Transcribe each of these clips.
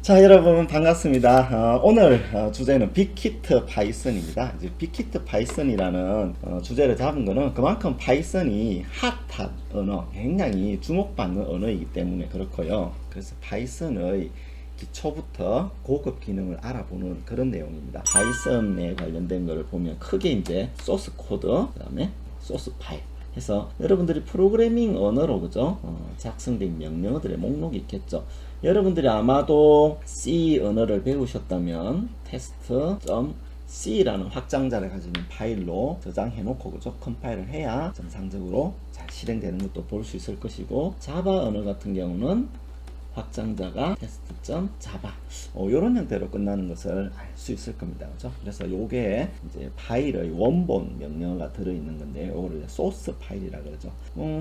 자, 여러분 반갑습니다. 오늘 주제는 빅히트 파이썬입니다. 이제 빅히트 파이썬이라는 주제를 잡은 거는 그만큼 파이썬이 핫한 언어, 굉장히 주목받는 언어이기 때문에 그렇고요. 그래서 파이썬의 기초부터 고급 기능을 알아보는 그런 내용입니다. 파이썬에 관련된 거를 보면 크게 이제 소스 코드, 그 다음에 소스 파일 해서 여러분들이 프로그래밍 언어로 그죠? 작성된 명령어들의 목록이 있겠죠. 여러분들이 아마도 C 언어를 배우셨다면 test.c라는 확장자를 가지는 파일로 저장해 놓고 그죠? 컴파일을 해야 정상적으로 잘 실행되는 것도 볼 수 있을 것이고, 자바 언어 같은 경우는 확장자가 test.java 이런 형태로 끝나는 것을 알 수 있을 겁니다. 그죠? 그래서 요게 이제 파일의 원본 명령어가 들어있는 건데 요거를 소스 파일이라 그러죠.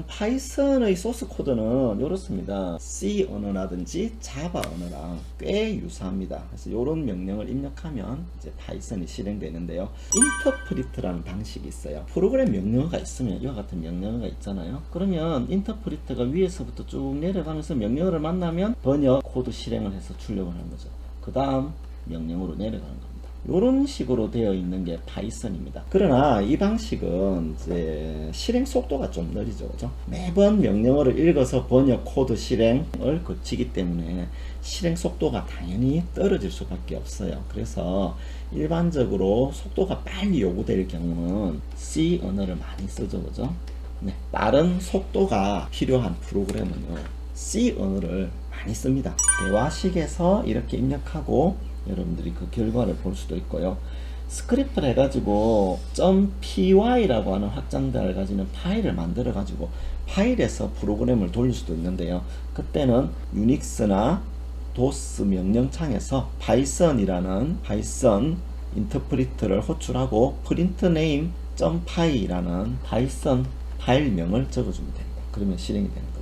파이썬의 소스 코드는 이렇습니다. C 언어라든지 자바 언어랑 꽤 유사합니다. 그래서 요런 명령을 입력하면 이제 파이썬이 실행되는데요. 인터프리트라는 방식이 있어요. 프로그램 명령어가 있으면 이와 같은 명령어가 있잖아요. 그러면 인터프리트가 위에서부터 쭉 내려가면서 명령어를 만나면 번역 코드 실행을 해서 출력을 하는 거죠. 그 다음 명령으로 내려가는 겁니다. 이런 식으로 되어 있는 게 파이썬입니다. 그러나 이 방식은 이제 실행 속도가 좀 느리죠. 그죠? 매번 명령어를 읽어서 번역 코드 실행을 거치기 때문에 실행 속도가 당연히 떨어질 수밖에 없어요. 그래서 일반적으로 속도가 빨리 요구될 경우는 C 언어를 많이 쓰죠. 그죠? 네. 다른 속도가 필요한 프로그램은요, C 언어를 많이 씁니다. 대화식에서 이렇게 입력하고 여러분들이 그 결과를 볼 수도 있고요. 스크립트를 해가지고 .py라고 하는 확장자를 가지는 파일을 만들어 가지고 파일에서 프로그램을 돌릴 수도 있는데요. 그때는 유닉스나 도스 명령창에서 파이썬이라는 파이썬 인터프리트를 호출하고 프린트 네임 .py라는 파이썬 파일명을 적어주면 됩니다. 그러면 실행이 되는 거죠.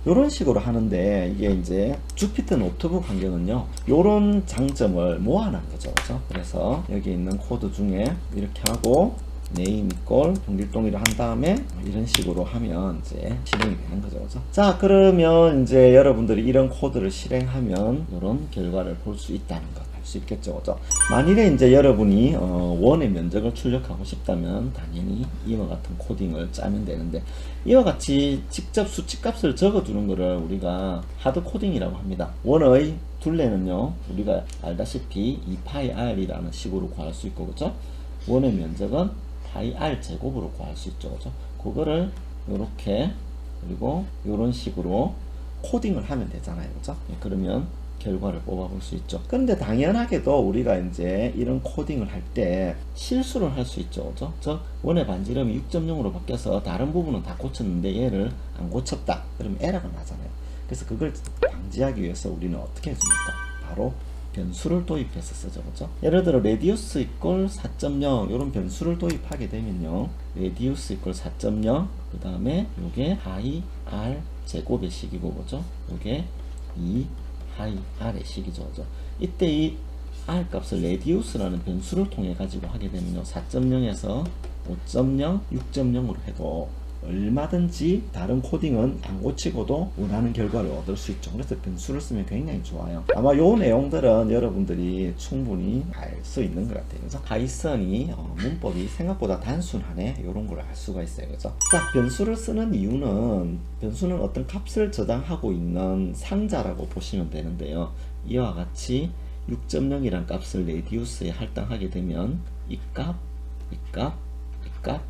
이런 식으로 하는데, 이게 이제 주피터 노트북 환경은요, 이런 장점을 모아놓은 거죠. 그죠? 그래서 여기 있는 코드 중에 이렇게 하고 name equal 동일동일을 한 다음에 이런 식으로 하면 이제 실행이 되는 거죠. 그죠? 자, 그러면 이제 여러분들이 이런 코드를 실행하면 이런 결과를 볼 수 있다는 것. 수 있겠죠. 그죠? 만일에 이제 여러분이 원의 면적을 출력하고 싶다면 당연히 이와 같은 코딩을 짜면 되는데, 이와 같이 직접 수치값을 적어주는 것을 우리가 하드 코딩이라고 합니다. 원의 둘레는요, 우리가 알다시피 2πr이라는 식으로 구할 수 있고, 그죠? 원의 면적은 πr 제곱으로 구할 수 있죠. 그죠? 그거를 요렇게, 그리고 요런 식으로 코딩을 하면 되잖아요. 그죠? 그러면 결과를 뽑아볼 수 있죠. 그런데 당연하게도 우리가 이제 이런 코딩을 할 때 실수를 할 수 있죠. 그죠? 저 원의 반지름이 6.0으로 바뀌어서 다른 부분은 다 고쳤는데 얘를 안 고쳤다. 그러면 에러가 나잖아요. 그래서 그걸 방지하기 위해서 우리는 어떻게 해줍니까? 바로 변수를 도입해서 쓰죠. 그죠? 예를 들어 radius equal 4.0 이런 변수를 도입하게 되면요, radius equal 4.0 그 다음에 요게 pi r 제곱의 식이고, 그죠? 요게 2 하이 r의 식이죠. 이때 이 r 값을 radius라는 변수를 통해 가지고 하게 되면요, 4.0에서 5.0, 6.0으로 해도 얼마든지 다른 코딩은 안 고치고도 원하는 결과를 얻을 수 있죠. 그래서 변수를 쓰면 굉장히 좋아요. 아마 요 내용들은 여러분들이 충분히 알 수 있는 것 같아요. 그래서 파이썬이 문법이 생각보다 단순하네, 이런 걸 알 수가 있어요. 그죠? 자, 변수를 쓰는 이유는, 변수는 어떤 값을 저장하고 있는 상자라고 보시면 되는데요. 이와 같이 6.0이란 값을 radius에 할당하게 되면 이 값, 이 값, 이 값,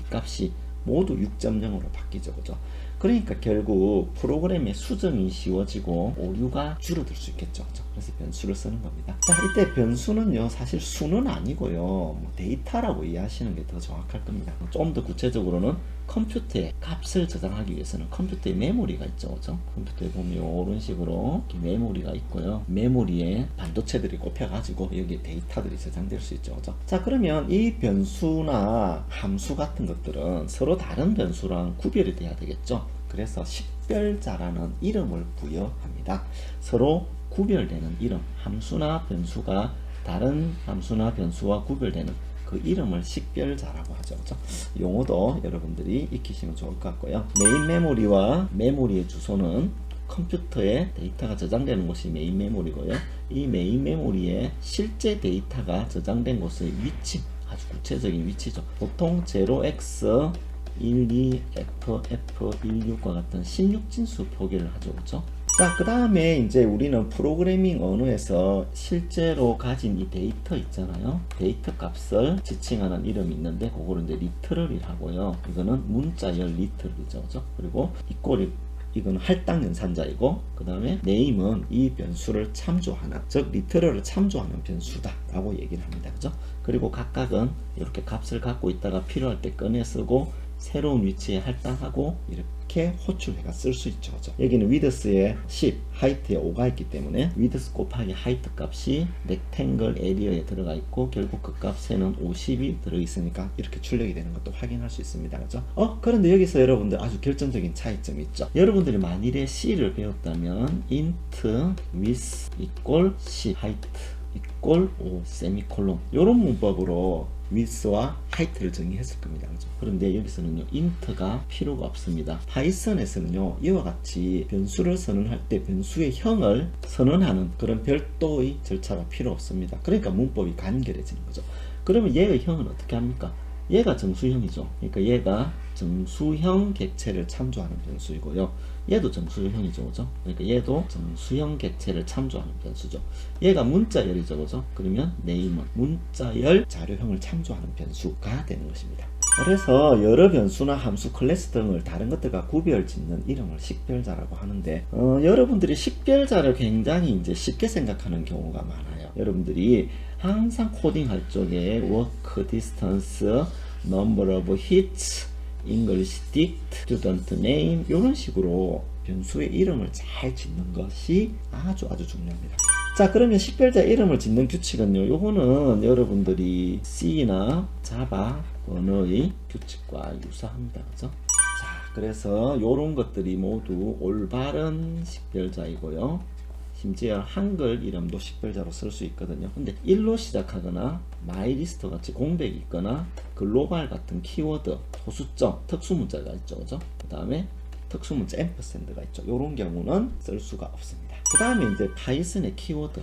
이 값이 모두 6.0으로 바뀌죠. 그죠? 그러니까 결국 프로그램의 수정이 쉬워지고 오류가 줄어들 수 있겠죠. 그죠? 그래서 변수를 쓰는 겁니다. 자, 이때 변수는요, 사실 수는 아니고요, 데이터라고 이해하시는 게 더 정확할 겁니다. 좀 더 구체적으로는 컴퓨터에 값을 저장하기 위해서는 컴퓨터에 메모리가 있죠. 그죠? 컴퓨터에 보면 이런 식으로 메모리가 있고요. 메모리에 반도체들이 꼽혀가지고 여기에 데이터들이 저장될 수 있죠. 그죠? 자, 그러면 이 변수나 함수 같은 것들은 서로 다른 변수랑 구별이 돼야 되겠죠. 그래서 식별자라는 이름을 부여합니다. 서로 구별되는 이름, 함수나 변수가 다른 함수나 변수와 구별되는 그 이름을 식별자라고 하죠. 그죠? 용어도 여러분들이 익히시면 좋을 것 같고요. 메인 메모리와 메모리의 주소는 컴퓨터에 데이터가 저장되는 곳이 메인 메모리고요. 이 메인 메모리에 실제 데이터가 저장된 곳의 위치, 아주 구체적인 위치죠. 보통 0x 12FF16과 같은 16진수 표기를 하죠. 그렇죠? 자, 그 다음에 이제 우리는 프로그래밍 언어에서 실제로 가진 이 데이터 있잖아요. 데이터 값을 지칭하는 이름이 있는데 그거를 이제 리터럴이라고요. 이거는 문자열 리터럴이죠. 그죠? 그리고 이거는 할당 연산자이고, 그 다음에 name은 이 변수를 참조하는, 즉 리터럴을 참조하는 변수다 라고 얘기를 합니다. 그죠? 그리고 각각은 이렇게 값을 갖고 있다가 필요할 때 꺼내 쓰고 새로운 위치에 할당하고 이렇게 호출해가 쓸 수 있죠. 그죠? 여기는 width에 10, height에 5가 있기 때문에 width 곱하기 height 값이 rectangle area에 들어가 있고 결국 그 값에는 50이 들어있으니까 이렇게 출력이 되는 것도 확인할 수 있습니다. 그죠? 그런데 여기서 여러분들 아주 결정적인 차이점이 있죠. 여러분들이 만일에 C를 배웠다면 int width equal 10, height equal 5, 세미콜론 이런 문법으로 width와 height를 정의했을 겁니다. 그렇죠? 그런데 여기서는요, int가 필요가 없습니다. 파이썬에서는요, 이와 같이 변수를 선언할 때 변수의 형을 선언하는 그런 별도의 절차가 필요 없습니다. 그러니까 문법이 간결해지는 거죠. 그러면 얘의 형은 어떻게 합니까? 얘가 정수형이죠. 그러니까 얘가 정수형 객체를 참조하는 변수이고요. 얘도 정수형이죠. 그죠? 그러니까 얘도 정수형 객체를 참조하는 변수죠. 얘가 문자열이죠. 그죠? 그러면 name은 문자열 자료형을 참조하는 변수가 되는 것입니다. 그래서 여러 변수나 함수, 클래스 등을 다른 것들과 구별 짓는 이름을 식별자라고 하는데, 여러분들이 식별자를 굉장히 이제 쉽게 생각하는 경우가 많아요. 여러분들이 항상 코딩할 적에 work distance, number of hits, English dict, student name 이런 식으로 변수의 이름을 잘 짓는 것이 아주 중요합니다. 자, 그러면 식별자 이름을 짓는 규칙은요, 요거는 여러분들이 C나 Java 언어의 규칙과 유사합니다. 그죠? 자, 그래서 요런 것들이 모두 올바른 식별자이고요. 심지어 한글 이름도 식별자로 쓸 수 있거든요. 근데 1로 시작하거나 마이리스트 같이 공백이 있거나 글로벌 같은 키워드, 소수점, 특수문자가 있죠. 그죠? 그 다음에 특수문자 앰퍼샌드가 있죠. 이런 경우는 쓸 수가 없습니다. 그 다음에 이제 파이썬의 키워드.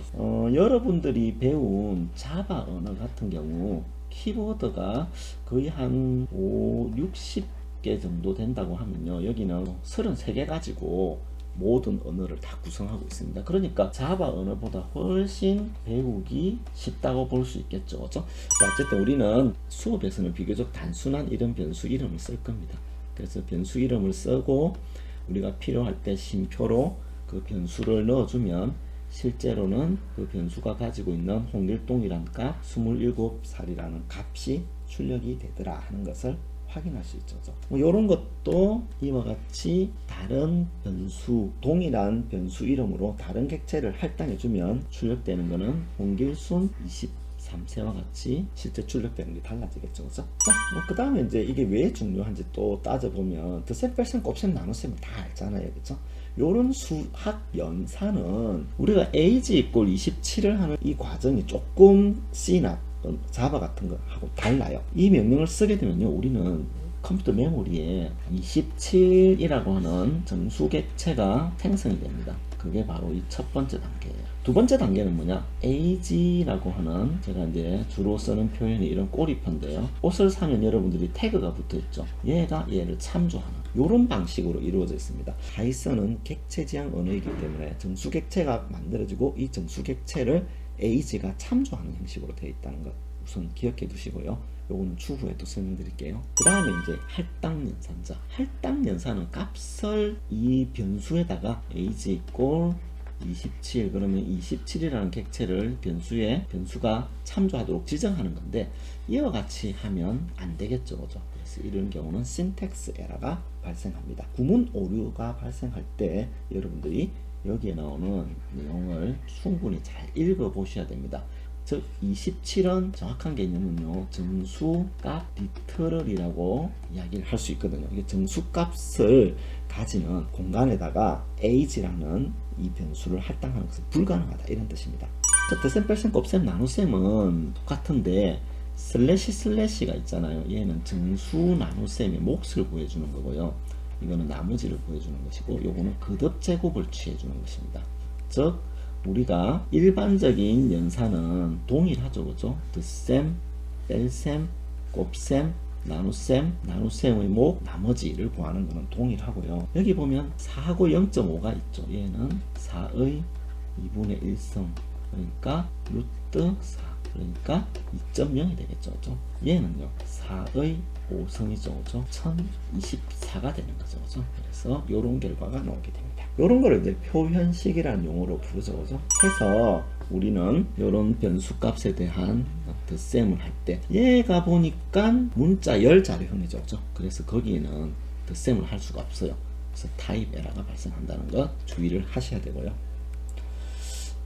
여러분들이 배운 자바 언어 같은 경우 키워드가 거의 한 60개 정도 된다고 하면요. 여기는 33개 가지고 모든 언어를 다 구성하고 있습니다. 그러니까 자바 언어보다 훨씬 배우기 쉽다고 볼 수 있겠죠. 그렇죠? 어쨌든 우리는 수업에서는 비교적 단순한 이런 변수 이름을 쓸 겁니다. 그래서 변수 이름을 쓰고 우리가 필요할 때 쉼표로 그 변수를 넣어주면 실제로는 그 변수가 가지고 있는 홍길동이란 값 27살이라는 값이 출력이 되더라 하는 것을 확인할 수 있죠. 이런 것도 이와 같이 다른 변수, 동일한 변수 이름으로 다른 객체를 할당해주면 출력되는 것은 홍길순 23세와 같이 실제 출력되는 게 달라지겠죠. 그죠? 자, 그 다음에 이제 이게 왜 중요한지 또 따져보면 덧셈, 뺄셈, 곱셈, 나눗셈을 다 알잖아요. 그죠? 요런 수학 연산은 우리가 age equal 27을 하는 이 과정이 조금 C나 자바 같은 거하고 달라요. 이 명령을 쓰게 되면요, 우리는 컴퓨터 메모리에 27이라고 하는 정수 객체가 생성이 됩니다. 그게 바로 이 첫 번째 단계예요. 두 번째 단계는 뭐냐? age라고 하는, 제가 이제 주로 쓰는 표현이 이런 꼬리표인데요. 옷을 사면 여러분들이 태그가 붙어 있죠. 얘가 얘를 참조하는 이런 방식으로 이루어져 있습니다. 파이썬은 객체 지향 언어이기 때문에 정수 객체가 만들어지고 이 정수 객체를 age가 참조하는 형식으로 되어 있다는 것 우선 기억해 두시고요. 요거는 추후에 또 설명드릴게요. 그 다음에 이제 할당 연산자. 할당 연산은 값을 이 변수에다가 age equal 27, 그러면 27이라는 객체를 변수가 참조하도록 지정하는 건데, 이와 같이 하면 안 되겠죠. 그죠? 그래서 이런 경우는 syntax 에러가 발생합니다. 구문 오류가 발생할 때 여러분들이 여기에 나오는 내용을 충분히 잘 읽어 보셔야 됩니다. 즉 27은 정확한 개념은요, 정수값 리터럴이라고 이야기를 할 수 있거든요. 이게 정수값을 가지는 공간에다가 age라는 이 변수를 할당하는 것은 불가능하다 이런 뜻입니다. 덧셈, 뺄셈, 곱셈, 나눗셈은 똑같은데 슬래시가 있잖아요. 얘는 정수 나눗셈의 몫을 구해주는 거고요. 이거는 나머지를 보여주는 것이고 요거는 그듭 제곱을 취해주는 것입니다. 즉 우리가 일반적인 연산은 동일하죠. 그죠? 덧셈, 뺄셈, 곱셈, 나눗셈, 나눗셈의 목, 나머지를 구하는 것은 동일하고요. 여기 보면 4하고 0.5가 있죠. 얘는 4의 2분의 1성, 그러니까 루트 4, 그러니까 2.0이 되겠죠. 그죠? 얘는요 4의 5성이죠. 그죠? 1024가 되는 거죠. 그죠? 그래서 이런 결과가 나오게 됩니다. 이런 거를 이제 표현식이라는 용어로 부르죠. 그죠? 해서 우리는 이런 변수값에 대한 덧셈을 할 때 얘가 보니까 문자 열 자료형이죠. 그죠? 그래서 거기에는 덧셈을 할 수가 없어요. 그래서 타입 에러가 발생한다는 것 주의를 하셔야 되고요.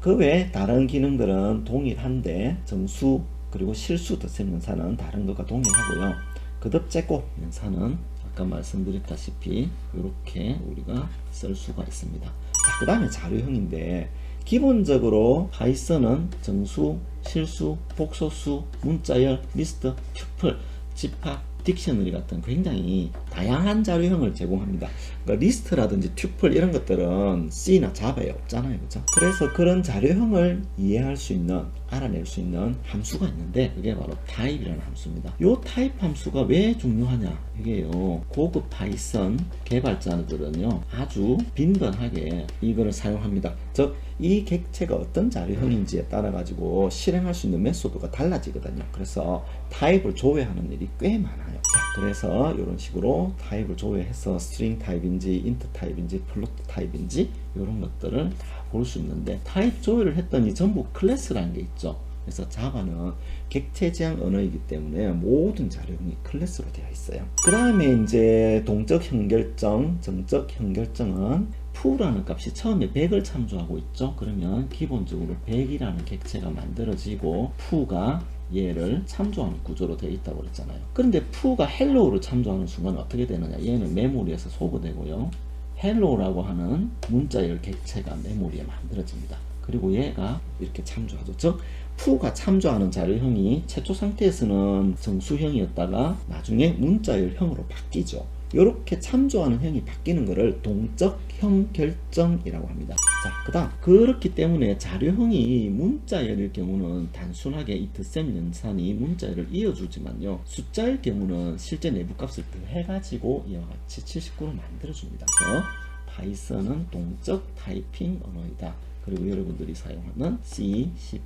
그 외 다른 기능들은 동일한데 정수 그리고 실수 덧셈 연산은 다른 것과 동일하고요. 그듭 제곱 연산은 아까 말씀드렸다시피 이렇게 우리가 쓸 수가 있습니다. 자, 그 다음에 자료형인데 기본적으로 파이썬은 정수, 실수, 복소수, 문자열, 리스트, 튜플, 집합, 딕셔너리 같은 굉장히 다양한 자료형을 제공합니다. 그러니까 리스트라든지 튜플 이런 것들은 C나 자바에 없잖아요. 그죠? 그래서 그런 자료형을 이해할 수 있는, 알아낼 수 있는 함수가 있는데 그게 바로 타입이라는 함수입니다. 이 타입 함수가 왜 중요하냐? 이게요, 고급 파이썬 개발자들은요 아주 빈번하게 이거를 사용합니다. 즉 이 객체가 어떤 자료형인지에 따라 가지고 실행할 수 있는 메소드가 달라지거든요. 그래서 타입을 조회하는 일이 꽤 많아요. 자, 그래서 이런 식으로 타입을 조회해서 스트링 타입인지 인트 타입인지 플로트 타입인지 이런 것들을 다 볼 수 있는데, 타입 조회를 했더니 전부 클래스라는 게 있죠. 그래서 자바는 객체 지향 언어이기 때문에 모든 자료형이 클래스로 되어 있어요. 그 다음에 이제 동적 현결정, 정적 현결정은 f라는 값이 처음에 100을 참조하고 있죠. 그러면 기본적으로 100이라는 객체가 만들어지고 f가 얘를 참조하는 구조로 되어 있다고 그랬잖아요. 그런데 f가 hello를 참조하는 순간 어떻게 되느냐? 얘는 메모리에서 소거되고요. hello라고 하는 문자열 객체가 메모리에 만들어집니다. 그리고 얘가 이렇게 참조하죠. 즉 f가 참조하는 자료형이 최초 상태에서는 정수형이었다가 나중에 문자열형으로 바뀌죠. 이렇게 참조하는 형이 바뀌는 것을 동적 형 결정이라고 합니다. 자, 그 다음 그렇기 때문에 자료형이 문자열일 경우는 단순하게 이 덧셈 연산이 문자열을 이어주지만요, 숫자일 경우는 실제 내부값을 더해가지고 이와 같이 79로 만들어줍니다. 그래서 파이썬은 동적 타이핑 언어이다. 그리고 여러분들이 사용하는 C, C++,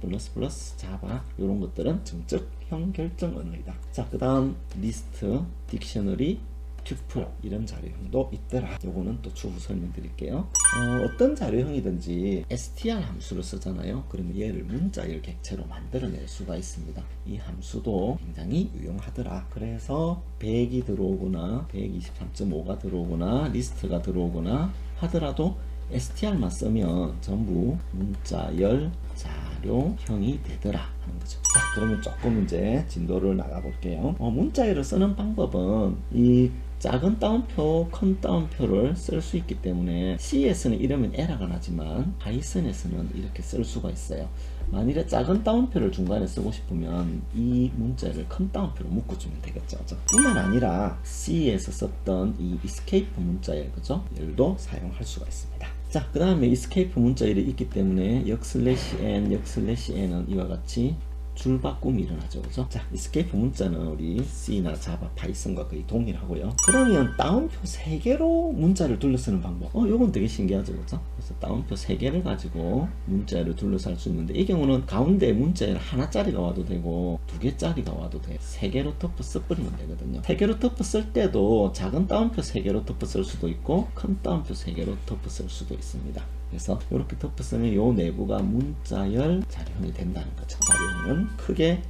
자바 이런 것들은 정적 형 결정 언어이다. 자, 그 다음 리스트, 딕셔너리, 튜플 이런 자료형도 있더라. 요거는 또 추후 설명드릴게요. 어떤 자료형이든지 str 함수를 쓰잖아요. 그러면 얘를 문자열 객체로 만들어낼 수가 있습니다. 이 함수도 굉장히 유용하더라. 그래서 100이 들어오거나 123.5가 들어오거나 리스트가 들어오거나 하더라도 str만 쓰면 전부 문자열 자료형이 되더라 하는 거죠. 자, 그러면 조금 이제 진도를 나가 볼게요. 문자열을 쓰는 방법은 이 작은 따옴표, 큰 따옴표를 쓸 수 있기 때문에 C에서는 이러면 에러가 나지만 파이썬에서는 이렇게 쓸 수가 있어요. 만일에 작은 따옴표를 중간에 쓰고 싶으면 이 문자를 큰 따옴표로 묶어주면 되겠죠. 뿐만 아니라 C에서 썼던 이 escape 문자열, 그죠? 열도 사용할 수가 있습니다. 자, 그 다음에 escape 문자열이 있기 때문에 역/n/n은 이와 같이 줄 바꿈이 일어나죠. 그죠? 자, escape 문자는 우리 C나 자바, 파이썬과 거의 동일하고요. 그러면 따옴표 3개로 문자를 둘러쓰는 방법. 요건 되게 신기하죠. 그죠? 그래서 따옴표 3개를 가지고 문자를 둘러쌀 수 있는데, 이 경우는 가운데 문자를 하나짜리가 와도 되고 2개짜리가 와도 돼요. 3개로 터프 써버리면 되거든요. 3개로 터프 쓸 때도 작은 따옴표 3개로 터프 쓸 수도 있고 큰 따옴표 3개로 터프 쓸 수도 있습니다. 그래서 이렇게 터프 쓰면 요 내부가 문자열 자료형이 된다는 거죠. 자료형은 크게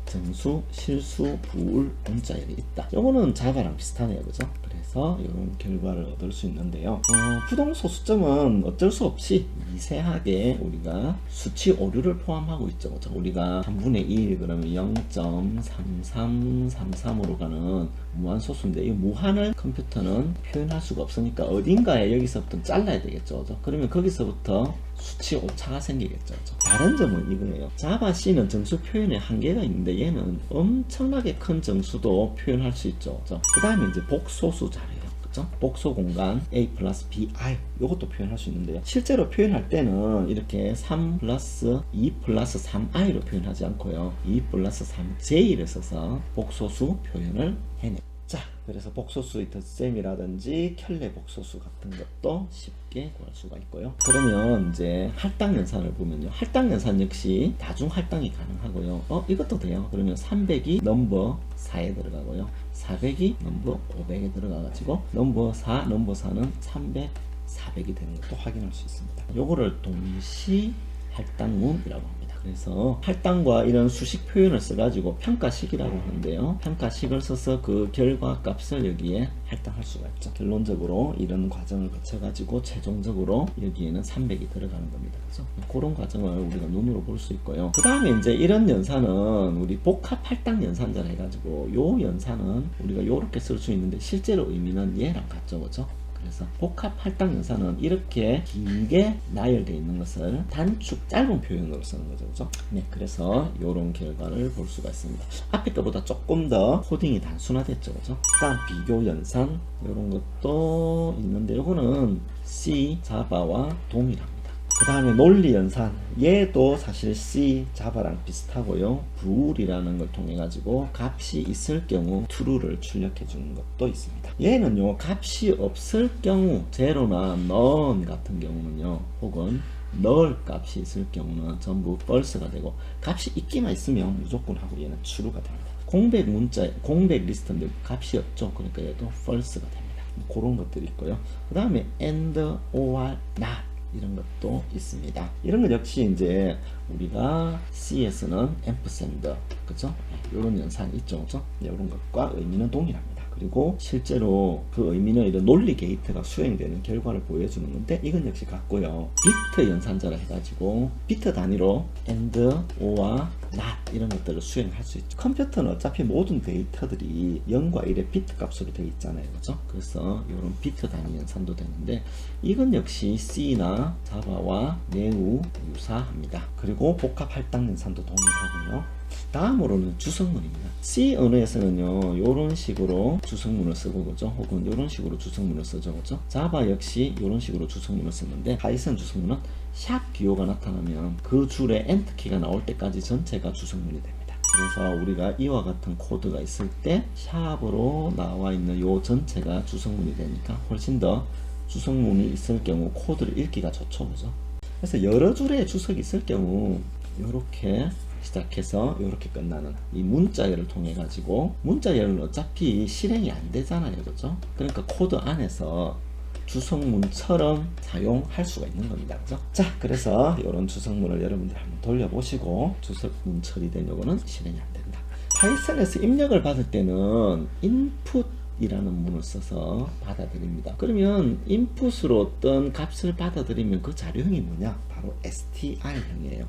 정수, 실수, 부울, 문자열이 있다. 요거는 자바랑 비슷하네요. 그죠? 그래서 이런 결과를 얻을 수 있는데요. 부동소수점은 어쩔 수 없이 미세하게 우리가 수치 오류를 포함하고 있죠. 그죠? 우리가 3분의 1 그러면 0.3333으로 가는 무한소수인데, 이 무한을 컴퓨터는 표현할 수가 없으니까 어딘가에 여기서부터 잘라야 되겠죠. 그죠? 그러면 거기서부터 수치 오차가 생기겠죠. 다른 점은 이거예요. 자바 C는 정수 표현에 한계가 있는데 얘는 엄청나게 큰 정수도 표현할 수 있죠. 그 다음에 이제 복소수 자료형. 그죠? 복소 공간 A 플러스 BI 요것도 표현할 수 있는데요. 실제로 표현할 때는 이렇게 3 플러스 2 플러스 3i로 표현하지 않고요. 2 플러스 3j를 써서 복소수 표현을 해냅니다. 자, 그래서 복소수의 덧셈이라든지 켤레 복소수 같은 것도 쉽게 구할 수가 있고요. 그러면 이제 할당 연산을 보면요. 할당 연산 역시 다중 할당이 가능하고요. 이것도 돼요. 그러면 300이 넘버 4에 들어가고요. 400이 넘버 500에 들어가가지고 넘버 4는 300, 400이 되는 것도 확인할 수 있습니다. 요거를 동시 할당문이라고 합니다. 그래서 할당과 이런 수식 표현을 써가지고 평가식이라고 하는데요. 평가식을 써서 그 결과 값을 여기에 할당할 수가 있죠. 결론적으로 이런 과정을 거쳐가지고 최종적으로 여기에는 300이 들어가는 겁니다. 그래서 그런 과정을 우리가 눈으로 볼 수 있고요. 그 다음에 이제 이런 연산은 우리 복합 할당 연산자를 해가지고 요 연산은 우리가 요렇게 쓸 수 있는데 실제로 의미는 얘랑 같죠. 그죠? 그래서 복합 할당 연산은 이렇게 길게 나열되어 있는 것을 단축 짧은 표현으로 쓰는 거죠. 그죠? 네, 그래서 이런 결과를 볼 수가 있습니다. 앞에 거보다 조금 더 코딩이 단순화됐죠. 그죠? 다음 비교 연산 이런 것도 있는데 이거는 C, 자바와 동일합니다. 그 다음에 논리 연산 얘도 사실 C, 자바랑 비슷하고요. bool이라는 걸 통해 가지고 값이 있을 경우 true를 출력해 주는 것도 있습니다. 얘는요 값이 없을 경우 제로나 none 같은 경우는요 혹은 null 값이 있을 경우는 전부 false가 되고 값이 있기만 있으면 무조건 하고 얘는 true가 됩니다. 공백 문자, 공백 리스트인데 값이 없죠. 그러니까 얘도 false가 됩니다. 그런 것들이 있고요. 그 다음에 and, or, not 이런 것도 있습니다. 이런 것 역시 이제 우리가 C에서는 ampersand, 그죠? 이런 연산이 있죠, 그죠? 이런 것과 의미는 동일합니다. 그리고 실제로 그 의미는 이런 논리 게이트가 수행되는 결과를 보여주는 건데 이건 역시 같고요. 비트 연산자라 해가지고 비트 단위로 and, or, not 이런 것들을 수행할 수 있죠. 컴퓨터는 어차피 모든 데이터들이 0과 1의 비트 값으로 되어 있잖아요, 그죠? 그래서 이런 비트 단위 연산도 되는데 이건 역시 C나 자바와 매우 유사합니다. 그리고 복합 할당 연산도 동일하고요. 다음으로는 주성문입니다. C 언어에서는요 이런 식으로 주성문을 쓰고 그죠? 혹은 이런 식으로 주성문을 쓰죠, 그죠? 자바 역시 이런 식으로 주성문을 쓰는데 파이썬 주성문은 샵 기호가 나타나면 그 줄에 엔터 키가 나올 때까지 전체가 주성문이 됩니다. 그래서 우리가 이와 같은 코드가 있을 때 샵으로 나와 있는 요 전체가 주성문이 되니까 훨씬 더 주성문이 있을 경우 코드를 읽기가 좋죠, 그죠? 그래서 여러 줄의 주석이 있을 경우 이렇게 시작해서 이렇게 끝나는 이 문자열을 통해 가지고 문자열은 어차피 실행이 안 되잖아요, 그죠? 그러니까 코드 안에서 주성문처럼 사용할 수가 있는 겁니다, 그죠? 자, 그래서 이런 주성문을 여러분들 한번 돌려보시고 주성문 처리된 요거는 실행이 안 된다. 파이썬에서 입력을 받을 때는 input 이라는 문을 써서 받아들입니다. 그러면 인풋으로 어떤 값을 받아들이면 그 자료형이 뭐냐? 바로 str형이에요.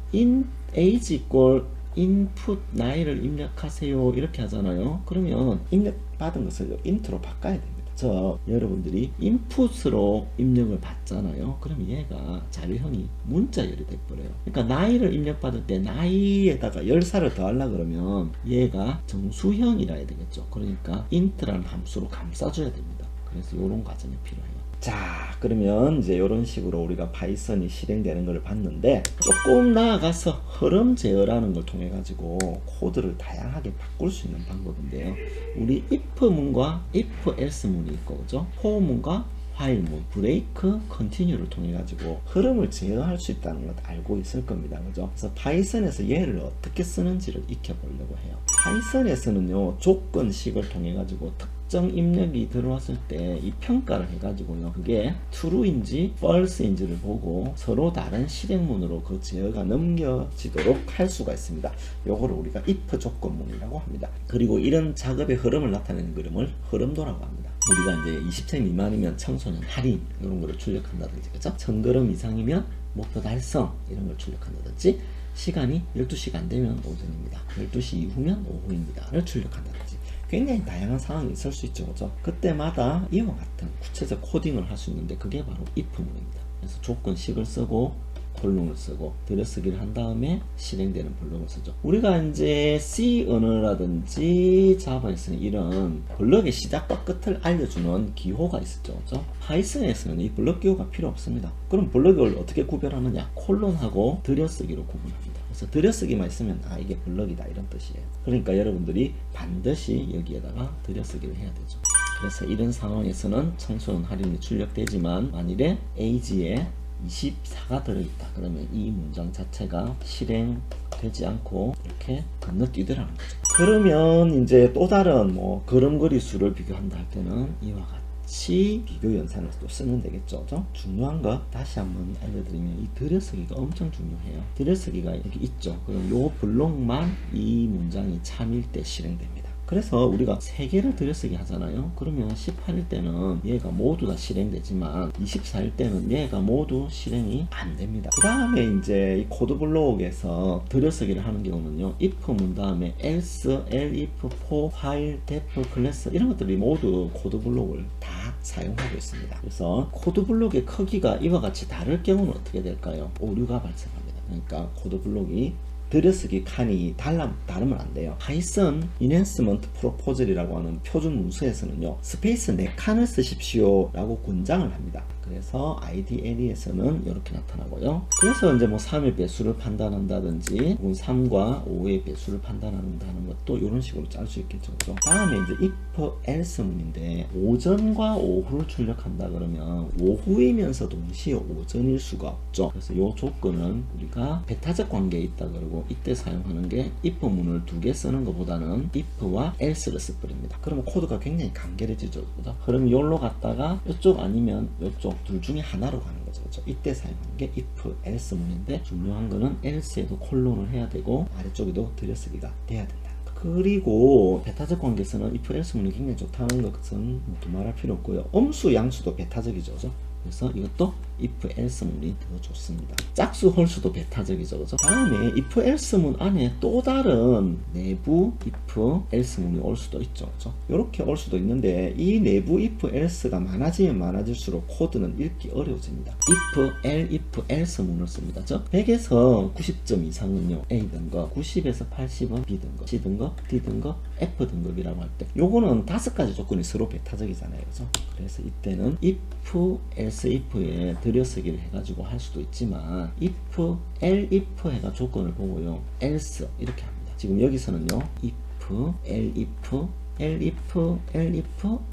age equal input 나이를 입력하세요 이렇게 하잖아요. 그러면 입력받은 것을 int로 바꿔야 됩니다. 여러분들이 인풋으로 입력을 받잖아요. 그럼 얘가 자료형이 문자열이 돼버려요. 그러니까 나이를 입력받을 때 나이에다가 10살을 더하려고 그러면 얘가 정수형이라 해야 되겠죠. 그러니까 int라는 함수로 감싸줘야 됩니다. 그래서 이런 과정이 필요해요. 자, 그러면 이제 이런 식으로 우리가 파이썬이 실행되는 걸 봤는데 조금 나아가서 흐름 제어라는 걸 통해 가지고 코드를 다양하게 바꿀 수 있는 방법인데요. 우리 if 문과 if else 문이 있고, 그죠? for 문과 while 문, break, continue를 통해 가지고 흐름을 제어할 수 있다는 것 알고 있을 겁니다, 그죠? 그래서 파이썬에서 얘를 어떻게 쓰는지를 익혀보려고 해요. 파이썬에서는요 조건식을 통해 가지고 특정 입력이 들어왔을 때 이 평가를 해가지고요 그게 true인지 false인지를 보고 서로 다른 실행문으로 그 제어가 넘겨지도록 할 수가 있습니다. 요거를 우리가 if 조건문이라고 합니다. 그리고 이런 작업의 흐름을 나타내는 그림을 흐름도라고 합니다. 우리가 이제 20세 미만이면 청소년 할인 이런 거를 출력한다든지, 그죠? 1000걸음 이상이면 목표 달성 이런 걸 출력한다든지, 시간이 12시가 안 되면 오전입니다. 12시 이후면 오후입니다를 출력한다든지 굉장히 다양한 상황이 있을 수 있죠, 그죠? 그때마다 이와 같은 구체적 코딩을 할 수 있는데 그게 바로 if문입니다. 그래서 조건식을 쓰고 콜론을 쓰고 들여쓰기를 한 다음에 실행되는 블럭을 쓰죠. 우리가 이제 C 언어라든지 자바에서는 이런 블럭의 시작과 끝을 알려주는 기호가 있었죠. 그죠? 파이썬에서는 이 블럭 기호가 필요 없습니다. 그럼 블럭을 어떻게 구별하느냐? 콜론하고 들여쓰기로 구분합니다. 그래서 들여쓰기만 있으면 이게 블럭이다 이런 뜻이에요. 그러니까 여러분들이 반드시 여기에다가 들여쓰기를 해야 되죠. 그래서 이런 상황에서는 청소년 할인이 출력되지만 만일에 age에 24가 들어있다 그러면 이 문장 자체가 실행되지 않고 이렇게 건너뛰더라는 거죠. 그러면 이제 또 다른 뭐 걸음걸이 수를 비교한다 할 때는 이와 같이 비교 연산을 또 쓰면 되겠죠. 그죠? 중요한 거 다시 한번 알려드리면 이 들여쓰기가 엄청 중요해요. 들여쓰기가 여기 있죠. 그럼 요 블록만 이 문장이 참일 때 실행됩니다. 그래서 우리가 3개를 들여쓰기 하잖아요. 그러면 18일 때는 얘가 모두 다 실행되지만 24일 때는 얘가 모두 실행이 안 됩니다. 그 다음에 이제 이 코드 블록에서 들여쓰기를 하는 경우는요. if 문 다음에 else, elif, for, while, def, class 이런 것들이 모두 코드 블록을 다 사용하고 있습니다. 그래서 코드 블록의 크기가 이와 같이 다를 경우는 어떻게 될까요? 오류가 발생합니다. 그러니까 코드 블록이 들여쓰기 칸이 다르면 안 돼요. 파이썬 인핸스먼트 프로포절이라고 하는 표준 문서에서는요. 스페이스 4칸을 쓰십시오 라고 권장을 합니다. 그래서 IDLE에서는 이렇게 나타나고요. 그래서 이제 뭐 3의 배수를 판단한다든지 혹은 3과 5의 배수를 판단한다는 것도 이런 식으로 짤 수 있겠죠. 그죠? 다음에 이제 if else 문인데 오전과 오후를 출력한다 그러면 오후이면서 동시에 오전일 수가 없죠. 그래서 이 조건은 우리가 베타적 관계에 있다 그러고 이때 사용하는 게 if 문을 2개 쓰는 것보다는 if와 else를 써버립니다. 그러면 코드가 굉장히 간결해지죠. 그죠? 그럼 여기로 갔다가 이쪽 아니면 이쪽 둘 중에 하나로 가는 거죠. 그렇죠? 이때 사용하는 게 if, else 문인데 중요한 거는 else에도 콜론을 해야 되고 아래쪽에도 들여쓰기가 돼야 된다. 그리고 베타적 관계에서는 if, else 문이 굉장히 좋다는 것은 두말할 필요 없고요. 음수, 양수도 베타적이죠. 그죠? 그래서 이것도 if, else 문이 더 좋습니다. 짝수, 홀수도 베타적이죠. 그죠? 다음에 if, else 문 안에 또 다른 내부 if, else 문이 올 수도 있죠. 그죠? 이렇게 올 수도 있는데 이 내부 if, else가 많아지면 많아질수록 코드는 읽기 어려워집니다. if, elif, else 문을 씁니다. 즉 100에서 90점 이상은요 A 등급, 90에서 80은 B 등급, C 등급, D 등급, F 등급이라고 할 때 요거는 5가지 조건이 서로 베타적이잖아요. 그죠? 그래서 이때는 if, else, if에 들여쓰기를 해가지고 할 수도 있지만 if, elif 해가 조건을 보고요 else 이렇게 합니다. 지금 여기서는요 if, elif, elif,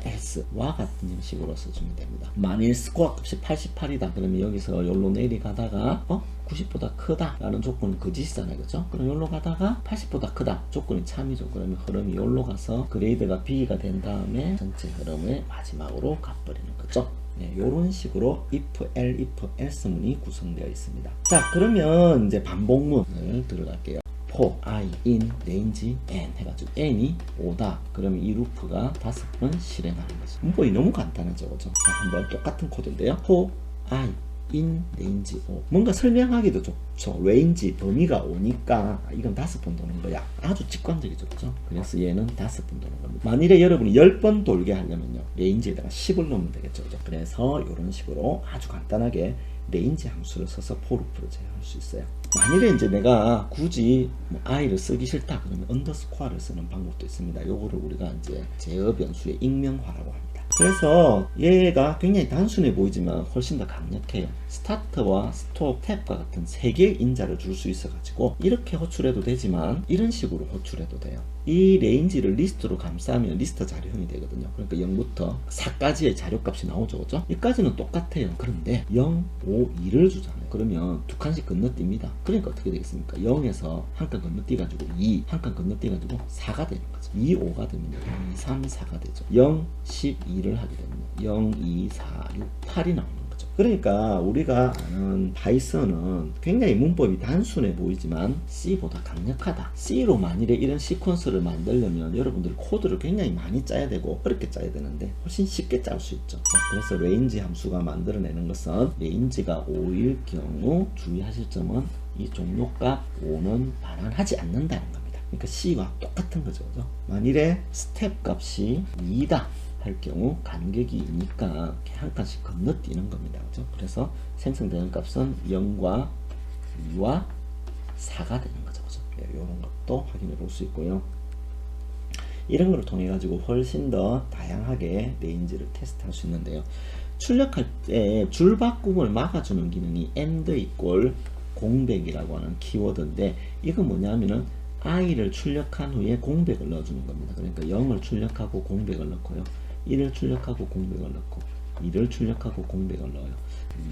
else와 같은 형식으로 써주면 됩니다. 만일 스코어 값이 88이다 그러면 여기서 여기로 내려가다가 90보다 크다 라는 조건은 거짓이잖아요. 그죠? 그럼 여기로 가다가 80보다 크다 조건이 참이죠. 그러면 흐름이 여기로 가서 그레이드가 B가 된 다음에 전체 흐름을 마지막으로 가버리는 거죠. 네, 이런 식으로 if, elif, else 문이 구성되어 있습니다. 자, 그러면 이제 반복문을 들어갈게요. for, I, in, range, n 해가지고 n이 5다. 그러면 이 루프가 5번 실행하는 거죠. 문법이 너무 간단하죠. 그죠? 자, 한번 똑같은 코드인데요. for, I, in, range 5. 뭔가 설명하기도 좋죠. range, 범위가 5니까 이건 5번 도는 거야. 아주 직관적이죠. 그죠? 그래서 얘는 5번 도는 겁니다. 만일에 여러분이 10번 돌게 하려면요. range에다가 10을 넣으면 되겠죠. 그죠? 그래서 이런 식으로 아주 간단하게 range 함수를 써서 for 루프를 제어할 수 있어요. 만일에 이제 내가 굳이 i를 쓰기 싫다 그러면 언더스코어를 쓰는 방법도 있습니다. 요거를 우리가 이제 제어 변수의 익명화라고 합니다. 그래서 얘가 굉장히 단순해 보이지만 훨씬 더 강력해요. 스타트와 스톱, 탭과 같은 3개의 인자를 줄 수 있어 가지고 이렇게 호출해도 되지만 이런 식으로 호출해도 돼요. 이 레인지를 리스트로 감싸면 리스트 자료형이 되거든요. 그러니까 0부터 4까지의 자료값이 나오죠. 그죠? 여기까지는 똑같아요. 그런데 0, 5, 2를 주잖아요. 그러면 2칸씩 건너뜁니다. 그러니까 어떻게 되겠습니까? 0에서 한 칸 건너뛰가지고 2, 한 칸 건너뛰가지고 4가 되는 거죠. 2, 5가 되면 2, 3, 4가 되죠. 0, 10, 2를 하게 되면 0, 2, 4, 6, 8이 나오는 거죠. 그러니까 우리가 아는 파이썬은 굉장히 문법이 단순해 보이지만 C보다 강력하다. C로 만일에 이런 시퀀스를 만들려면 여러분들이 코드를 굉장히 많이 짜야 되고 어렵게 짜야 되는데 훨씬 쉽게 짤 수 있죠. 자, 그래서 range 함수가 만들어내는 것은 range가 5일 경우 주의하실 점은 이 종료값 5는 반환하지 않는다는 겁니다. 그러니까 C와 똑같은 거죠. 그죠? 만일에 스텝 값이 2다 할 경우 간격이 2니까 한 칸씩 건너뛰는 겁니다. 그죠? 그래서 생성되는 값은 0과 2와 4가 되는 거죠. 그죠? 이런 것도 확인해 볼 수 있고요. 이런 걸 통해 가지고 훨씬 더 다양하게 레인지를 테스트할 수 있는데요. 출력할 때 줄바꿈을 막아주는 기능이 AND 공백이라고 하는 키워드인데, 이건 뭐냐면은 i를 출력한 후에 공백을 넣어주는 겁니다. 그러니까 0을 출력하고 공백을 넣고요, 1을 출력하고 공백을 넣고, 2를 출력하고 공백을 넣어요.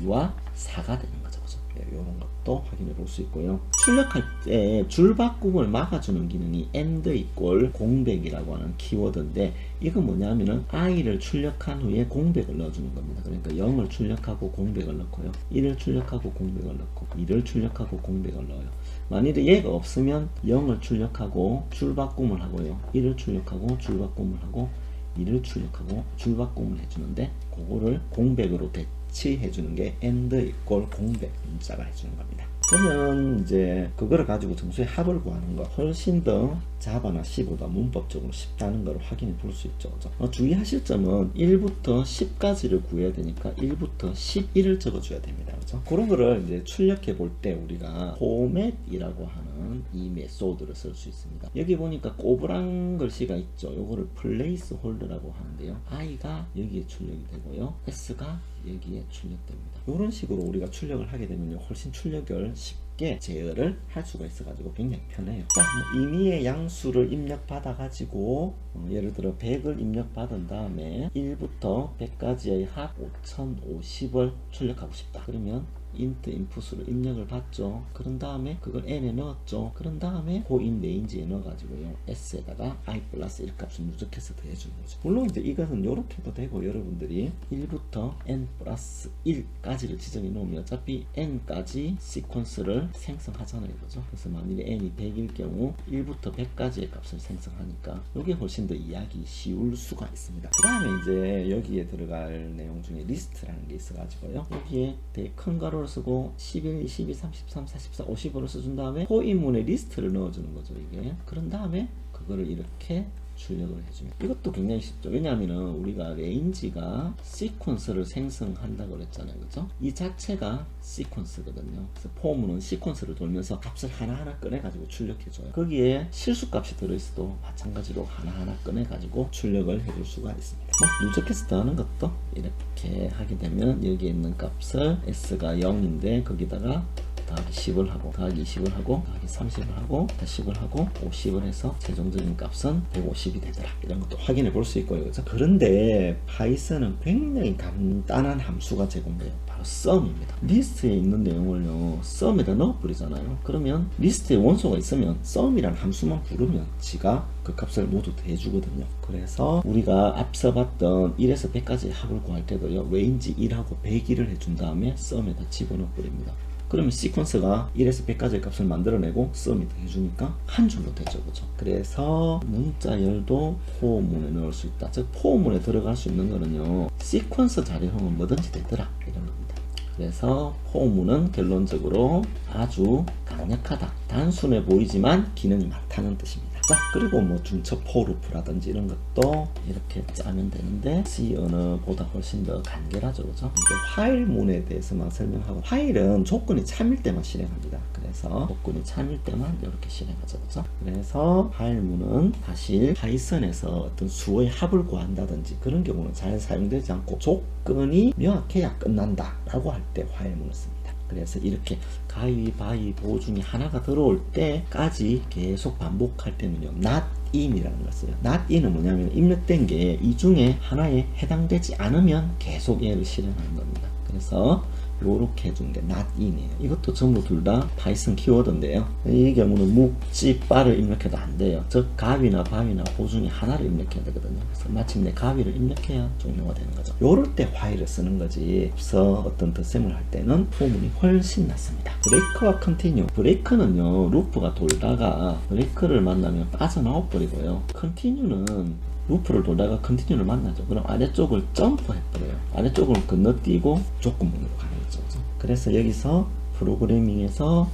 2와 4가 되는 거죠. 그죠? 이런 것도 확인해 볼 수 있고요. 출력할 때 줄바꿈을 막아주는 기능이 AND 공백이라고 하는 키워드인데, 이건 뭐냐면은 i를 출력한 후에 공백을 넣어주는 겁니다. 그러니까 0을 출력하고 공백을 넣고요, 1을 출력하고 공백을 넣고, 2를 출력하고 공백을 넣어요. 만일에 얘가 없으면 0을 출력하고 줄바꿈을 하고요, 1을 출력하고 줄바꿈을 하고, 2를 출력하고 줄바꿈을 해주는데, 그거를 공백으로 대치해주는 게 AND 공백 문자가 해주는 겁니다. 그러면 이제 그거를 가지고 정수의 합을 구하는 거 훨씬 더 자바나 C보다 문법적으로 쉽다는 걸 확인해 볼 수 있죠. 그죠? 주의하실 점은 1부터 10까지를 구해야 되니까 1부터 11을 적어줘야 됩니다. 그죠? 그런 거를 이제 출력해 볼 때 우리가 포맷이라고 하는 이 메소드를 쓸 수 있습니다. 여기 보니까 꼬부랑 글씨가 있죠. 요거를 플레이스 홀더라고 하는데요. i가 여기에 출력이 되고요, s가 여기에 출력됩니다. 이런 식으로 우리가 출력을 하게 되면요, 훨씬 출력을 쉽게 제어를 할 수가 있어가지고 굉장히 편해요. 자, 임의의 양수를 입력받아가지고 예를 들어 100을 입력받은 다음에 1부터 100까지의 합 5050을 출력하고 싶다. 그러면 int 인풋으로 입력을 받죠. 그런 다음에 그걸 n에 넣었죠. 그런 다음에 고인 레인지에 넣어가지고요, s에다가 i 플러스 1 값을 누적해서 더해주는 거죠. 물론 이제 이것은 이렇게도 되고, 여러분들이 1부터 n 플러스 1까지를 지정해 놓으면 어차피 n까지 시퀀스를 생성하잖아요. 그죠? 그래서 만일에 n이 100일 경우 1부터 100까지의 값을 생성하니까 이게 훨씬 더 이해하기 쉬울 수가 있습니다. 그 다음에 이제 여기에 들어갈 내용 중에 리스트라는 게 있어가지고요, 여기에 되게 큰 가로 쓰고 11, 22, 33, 44, 55를 써준 다음에 호인문에 리스트를 넣어주는 거죠. 이게 그런 다음에 그거를 이렇게 출력을 해주면, 이것도 굉장히 쉽죠. 왜냐하면은 우리가 레인지가 시퀀스를 생성한다고 그랬잖아요. 그죠? 이 자체가 시퀀스거든요. 그래서 포문은 시퀀스를 돌면서 값을 하나하나 꺼내가지고 출력해줘요. 거기에 실수값이 들어있어도 마찬가지로 하나하나 꺼내가지고 출력을 해줄 수가 있습니다. 누적해서 더하는 것도 이렇게 하게 되면 여기에 있는 값을 s가 0인데 거기다가 더하기 10을 하고, 더하기 20을 하고, 더하기 30을 하고, 다시 10을 하고, 50을 해서 최종적인 값은 150이 되더라. 이런 것도 확인해 볼 수 있고요. 그렇죠? 그런데 파이썬은 굉장히 간단한 함수가 제공돼요. 바로 sum입니다. 리스트에 있는 내용을요, sum에다 넣어버리잖아요. 그러면 리스트에 원소가 있으면 sum이라는 함수만 부르면 지가 그 값을 모두 대주거든요. 그래서 우리가 앞서 봤던 1에서 100까지 합을 구할 때도요, 레인지 1하고 101을 해준 다음에 sum에다 집어넣어 버립니다. 그러면 시퀀스가 1에서 100까지의 값을 만들어내고 sum이 해주니까 한 줄로 되죠. 그죠? 그래서 문자열도 포문에 넣을 수 있다. 즉 포문에 들어갈 수 있는 거는요, 시퀀스 자료형은 뭐든지 되더라, 이런 겁니다. 그래서 포문은 결론적으로 아주 강력하다, 단순해 보이지만 기능이 많다는 뜻입니다. 자, 그리고 뭐 중첩 포루프라든지 이런 것도 이렇게 짜면 되는데 C 언어보다 훨씬 더 간결하죠. 그죠? 이제 화일문에 대해서만 설명하고, 화일은 조건이 참일 때만 실행합니다. 그래서 조건이 참일 때만 이렇게 실행하죠. 그죠? 그래서 화일문은 사실 파이썬에서 어떤 수의 합을 구한다든지 그런 경우는 잘 사용되지 않고, 조건이 명확해야 끝난다 라고 할 때 화일문을 씁니다. 그래서 이렇게 가위바위보 중에 하나가 들어올 때까지 계속 반복할 때는요, not in이라는 걸 써요. not in은 뭐냐면 입력된 게 이 중에 하나에 해당되지 않으면 계속 얘를 실행하는 겁니다. 그래서 요렇게 해준 게 not in이에요. 이것도 전부 둘 다 파이썬 키워드인데요, 이 경우는 묵지 바를 입력해도 안 돼요. 즉 가위나 바위나 보 중에 하나를 입력해야 되거든요. 그래서 마침내 가위를 입력해야 종료가 되는 거죠. 요럴 때 while을 쓰는 거지, 앞서 어떤 덧셈을 할 때는 포문이 훨씬 낫습니다. 브레이크와 컨티뉴. 브레이크는요, 루프가 돌다가 브레이크를 만나면 빠져나와 버리고요, 컨티뉴는 루프를 돌다가 컨티뉴를 만나죠. 그럼 아래쪽을 점프해버려요. 아래쪽을 건너뛰고 조건문으로 가는 거죠. 그래서 여기서 프로그래밍에서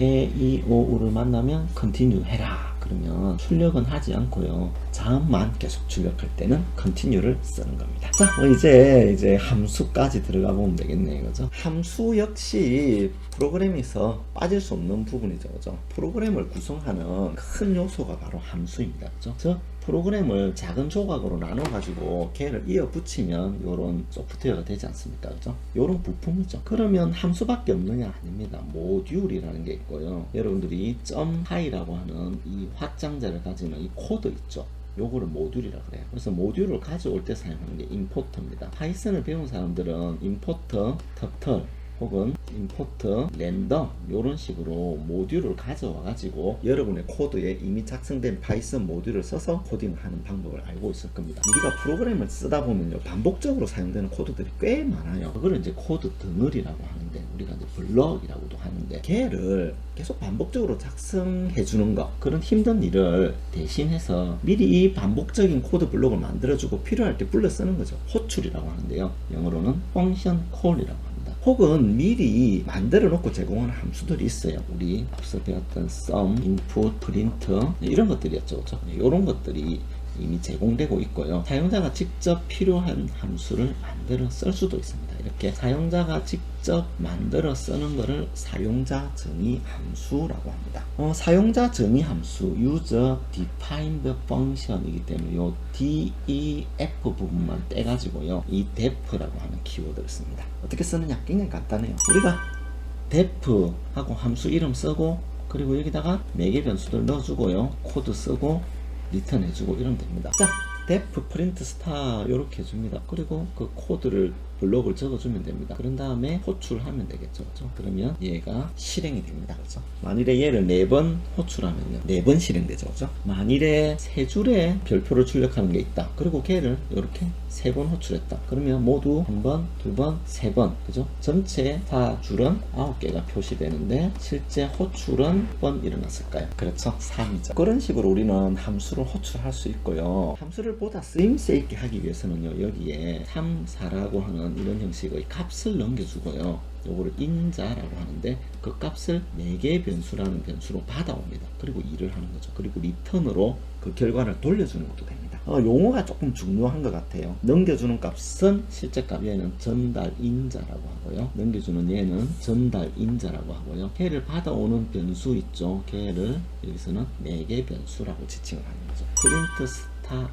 A, E, O, U를 만나면 컨티뉴 해라 그러면 출력은 하지 않고요, 자음만 계속 출력할 때는 continue를 쓰는 겁니다. 자, 이제 함수까지 들어가 보면 되겠네요. 그죠? 함수 역시 프로그램에서 빠질 수 없는 부분이죠. 그죠? 프로그램을 구성하는 큰 요소가 바로 함수입니다. 그죠? 저 프로그램을 작은 조각으로 나눠 가지고 걔를 이어 붙이면 요런 소프트웨어가 되지 않습니까? 그죠? 요런 부품이죠. 그러면 함수밖에 없느냐? 아닙니다. 모듈이라는 게 있고요. 여러분들이 .hi라고 하는 이 확장자를 가지는 이 코드 있죠. 요거를 모듈이라 그래요. 그래서 모듈을 가져올 때 사용하는 게 임포터입니다. 파이썬을 배운 사람들은 임포터, 터틀 혹은 임포트, 랜덤 이런 식으로 모듈을 가져와 가지고 여러분의 코드에 이미 작성된 파이썬 모듈을 써서 코딩을 하는 방법을 알고 있을 겁니다. 우리가 프로그램을 쓰다 보면요, 반복적으로 사용되는 코드들이 꽤 많아요. 그걸 이제 코드 덩어리라고 하는데, 우리가 이제 블럭이라고도 하는데, 걔를 계속 반복적으로 작성해 주는 거, 그런 힘든 일을 대신해서 미리 이 반복적인 코드 블록을 만들어주고 필요할 때 불러 쓰는 거죠. 호출이라고 하는데요, 영어로는 펑션 콜이라고 합니다. 혹은 미리 만들어 놓고 제공하는 함수들이 있어요. 우리 앞서 배웠던 sum, input, print 이런 것들이었죠. 그렇죠? 이런 것들이 이미 제공되고 있고요. 사용자가 직접 필요한 함수를 만들어 쓸 수도 있습니다. 이렇게 사용자가 직접 만들어 쓰는 것을 사용자 정의 함수라고 합니다. 사용자 정의 함수 user defined function이기 때문에 요 def 부분만 떼가지고요, 이 def라고 하는 키워드를 씁니다. 어떻게 쓰느냐? 굉장히 간단해요. 우리가 def 하고 함수 이름 쓰고, 그리고 여기다가 매개 변수들 넣어주고요, 코드 쓰고 리턴 해주고 이러면 됩니다. 자, def print star 이렇게 해줍니다. 그리고 그 코드를 블록을 적어주면 됩니다. 그런 다음에 호출하면 되겠죠. 그렇죠? 그러면 얘가 실행이 됩니다. 그렇죠? 만일에 얘를 4번 호출하면요, 4번 실행되죠. 그렇죠? 만일에 3줄의 별표를 출력하는 게 있다. 그리고 걔를 이렇게 3번 호출했다. 그러면 모두 1번, 2번, 3번. 그죠? 전체 4줄은 9개가 표시되는데 실제 호출은 몇 번 일어났을까요? 그렇죠? 3이죠. 그런 식으로 우리는 함수를 호출할 수 있고요. 함수를 보다 쓰임새 있게 하기 위해서는요, 여기에 3, 4라고 하는 이런 형식의 값을 넘겨주고요, 요거를 인자라고 하는데 그 값을 4개의 변수라는 변수로 받아옵니다. 그리고 일을 하는 거죠. 그리고 리턴으로 그 결과를 돌려주는 것도 됩니다. 용어가 조금 중요한 것 같아요. 넘겨주는 값은 실제 값, 얘는 전달인자라고 하고요, 넘겨주는 얘는 전달인자라고 하고요, 걔를 받아오는 변수 있죠, 걔를 여기서는 4개 변수라고 지칭을 하는 거죠. 프린트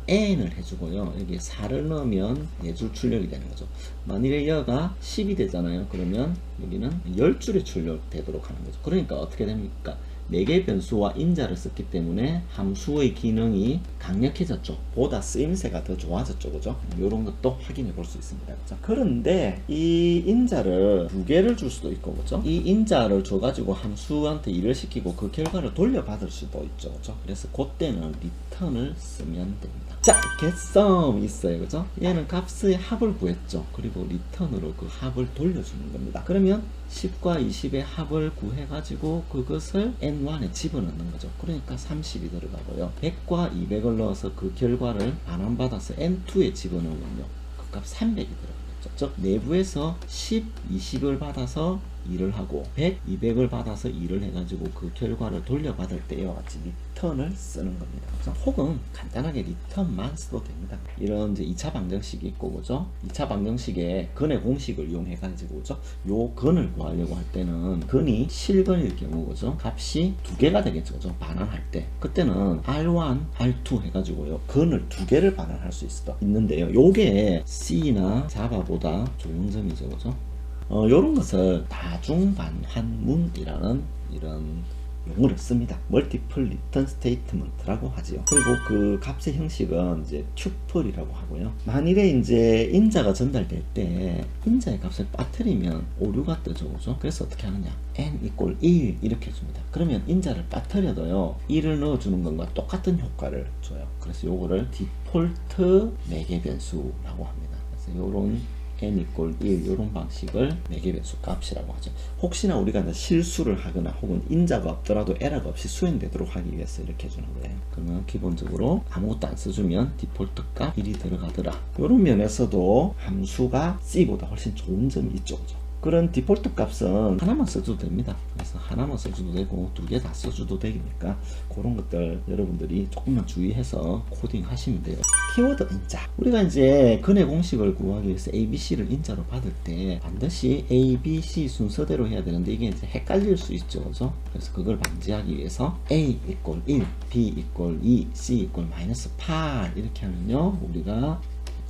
n을 해주고요, 여기에 4를 넣으면 4줄 출력이 되는 거죠. 만일에 얘가 10이 되잖아요. 그러면 여기는 10줄이 출력되도록 하는 거죠. 그러니까 어떻게 됩니까? 4개의 변수와 인자를 썼기 때문에 함수의 기능이 강력해졌죠. 보다 쓰임새가 더 좋아졌죠. 그죠? 이런 것도 확인해 볼 수 있습니다. 그죠? 그런데 이 인자를 2개를 줄 수도 있고, 그죠? 이 인자를 줘가지고 함수한테 일을 시키고 그 결과를 돌려받을 수도 있죠. 그죠? 그래서 그때는 리턴을 쓰면 됩니다. 자, getSum 있어요. 그죠? 얘는 값의 합을 구했죠. 그리고 리턴으로 그 합을 돌려주는 겁니다. 그러면 10과 20의 합을 구해가지고 그것을 n1에 집어넣는 거죠. 그러니까 30이 들어가고요. 100과 200을 넣어서 그 결과를 반환받아서 n2에 집어넣으면요, 그 값 300이 들어가겠죠. 즉 내부에서 10, 20을 받아서 일을 하고 100, 200을 받아서 일을 해가지고 그 결과를 돌려받을 때 이와 같이 리턴을 쓰는 겁니다. 그래서 혹은 간단하게 리턴만 써도 됩니다. 이런 이제 2차 방정식이 있고, 그죠? 2차 방정식에 근의 공식을 이용해가지고, 그죠? 요 근을 구하려고 할 때는 근이 실근일 경우, 그죠? 값이 2개가 되겠죠, 그죠? 반환할 때. 그때는 R1, R2 해가지고요, 근을 2개를 반환할 수 있는데요. 요게 C나 자바보다 조용점이죠, 그죠? 요런 것을 다중반환문이라는 이런 용어를 씁니다. 멀티플 리턴 스테이트먼트라고 하지요. 그리고 그 값의 형식은 이제 튜플이라고 하고요. 만일에 이제 인자가 전달될 때 인자의 값을 빠뜨리면 오류가 뜨죠, 그죠? 그래서 어떻게 하느냐? n = 1 이렇게 해줍니다. 그러면 인자를 빠뜨려도요, 1을 넣어주는 것과 똑같은 효과를 줘요. 그래서 요거를 디폴트 매개 변수라고 합니다. 그래서 요런 n = 1 이런 방식을 매개 변수 값이라고 하죠. 혹시나 우리가 실수를 하거나 혹은 인자가 없더라도 에러가 없이 수행되도록 하기 위해서 이렇게 해주는 거예요. 그러면 기본적으로 아무것도 안 써주면 디폴트 값 1이 들어가더라. 이런 면에서도 함수가 C보다 훨씬 좋은 점이 있죠. 그죠? 그런 디폴트 값은 하나만 써줘도 됩니다. 그래서 하나만 써줘도 되고 두 개 다 써줘도 되니까 그런 것들 여러분들이 조금만 주의해서 코딩 하시면 돼요. 키워드 인자. 우리가 이제 근의 공식을 구하기 위해서 ABC를 인자로 받을 때 반드시 ABC 순서대로 해야 되는데 이게 이제 헷갈릴 수 있죠. 그죠? 그래서 그걸 방지하기 위해서 A 이꼴 1, B 이꼴 2, C 이꼴 마이너스 8 이렇게 하면요. 우리가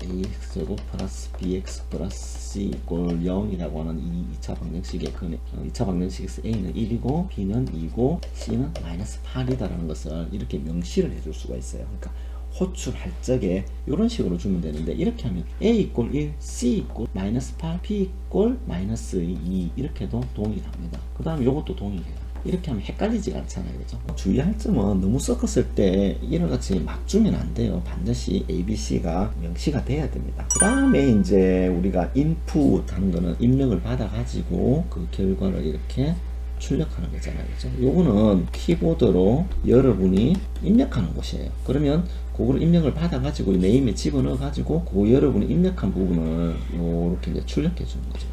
ax 플러스 bx 플러스 c 이꼴 0이라고 하는 이 2차 방정식의 근의 2차 방정식에서 a는 1이고 b는 2고 c는 마이너스 8이다라는 것을 이렇게 명시를 해줄 수가 있어요. 그러니까 호출할 적에 이런 식으로 주면 되는데 이렇게 하면 a 이꼴 1, c 이꼴 마이너스 8, b 이꼴 마이너스 2 이렇게도 동일합니다. 그 다음에 이것도 동일해요. 이렇게 하면 헷갈리지가 않잖아요. 그죠? 주의할 점은 너무 섞었을 때 이런같이 막 주면 안 돼요. 반드시 ABC가 명시가 돼야 됩니다. 그 다음에 이제 우리가 input 하는 거는 입력을 받아 가지고 그 결과를 이렇게 출력하는 거잖아요. 그죠? 요거는 키보드로 여러분이 입력하는 곳이에요. 그러면 그걸 입력을 받아 가지고 네임에 집어넣어 가지고 그 여러분이 입력한 부분을 요렇게 이제 출력해 주는 거죠.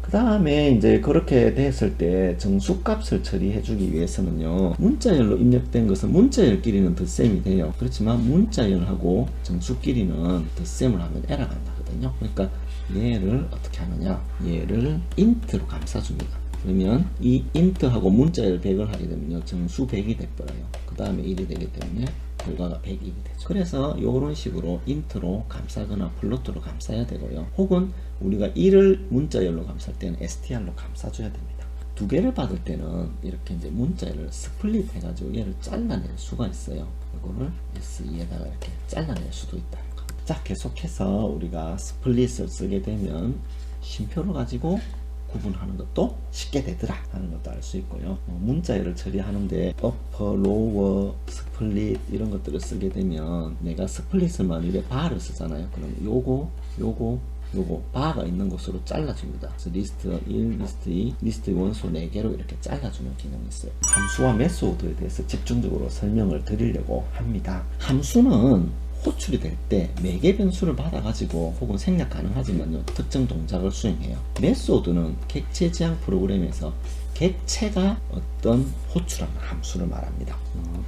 그 다음에 이제 그렇게 됐을 때 정수값을 처리해 주기 위해서는요, 문자열로 입력된 것은 문자열끼리는 덧셈이 돼요. 그렇지만 문자열하고 정수끼리는 덧셈을 하면 에러가 나거든요. 그러니까 얘를 어떻게 하느냐, 얘를 int로 감싸줍니다. 그러면 이 int하고 문자열 100을 하게 되면요, 정수 100이 돼버려요. 그 다음에 1이 되기 때문에 결과가 100이 되죠. 그래서 이런 식으로 int로 감싸거나 플로트로 감싸야 되고요. 혹은 우리가 1을 문자열로 감쌀 때는 str로 감싸줘야 됩니다. 두 개를 받을 때는 이렇게 이제 문자열을 스플릿 해가지고 얘를 잘라낼 수가 있어요. 이거를 SE에다가 이렇게 잘라낼 수도 있다. 자, 계속해서 우리가 스플릿을 쓰게 되면 쉼표를 가지고 구분하는 것도 쉽게 되더라 하는 것도 알 수 있고요. 문자열을 처리하는데 upper, lower, split 이런 것들을 쓰게 되면 내가 스플릿을 만일에 bar를 쓰잖아요. 그럼 요거 바가 있는 곳으로 잘라줍니다. 그래서 리스트 1, 리스트 2, 리스트 원소 4개로 이렇게 잘라주는 기능이 있어요. 함수와 메소드에 대해서 집중적으로 설명을 드리려고 합니다. 함수는 호출이 될 때 매개 변수를 받아가지고 혹은 생략 가능하지만요, 특정 동작을 수행해요. 메소드는 객체 지향 프로그램에서 객체가 어떤 호출하는 함수를 말합니다.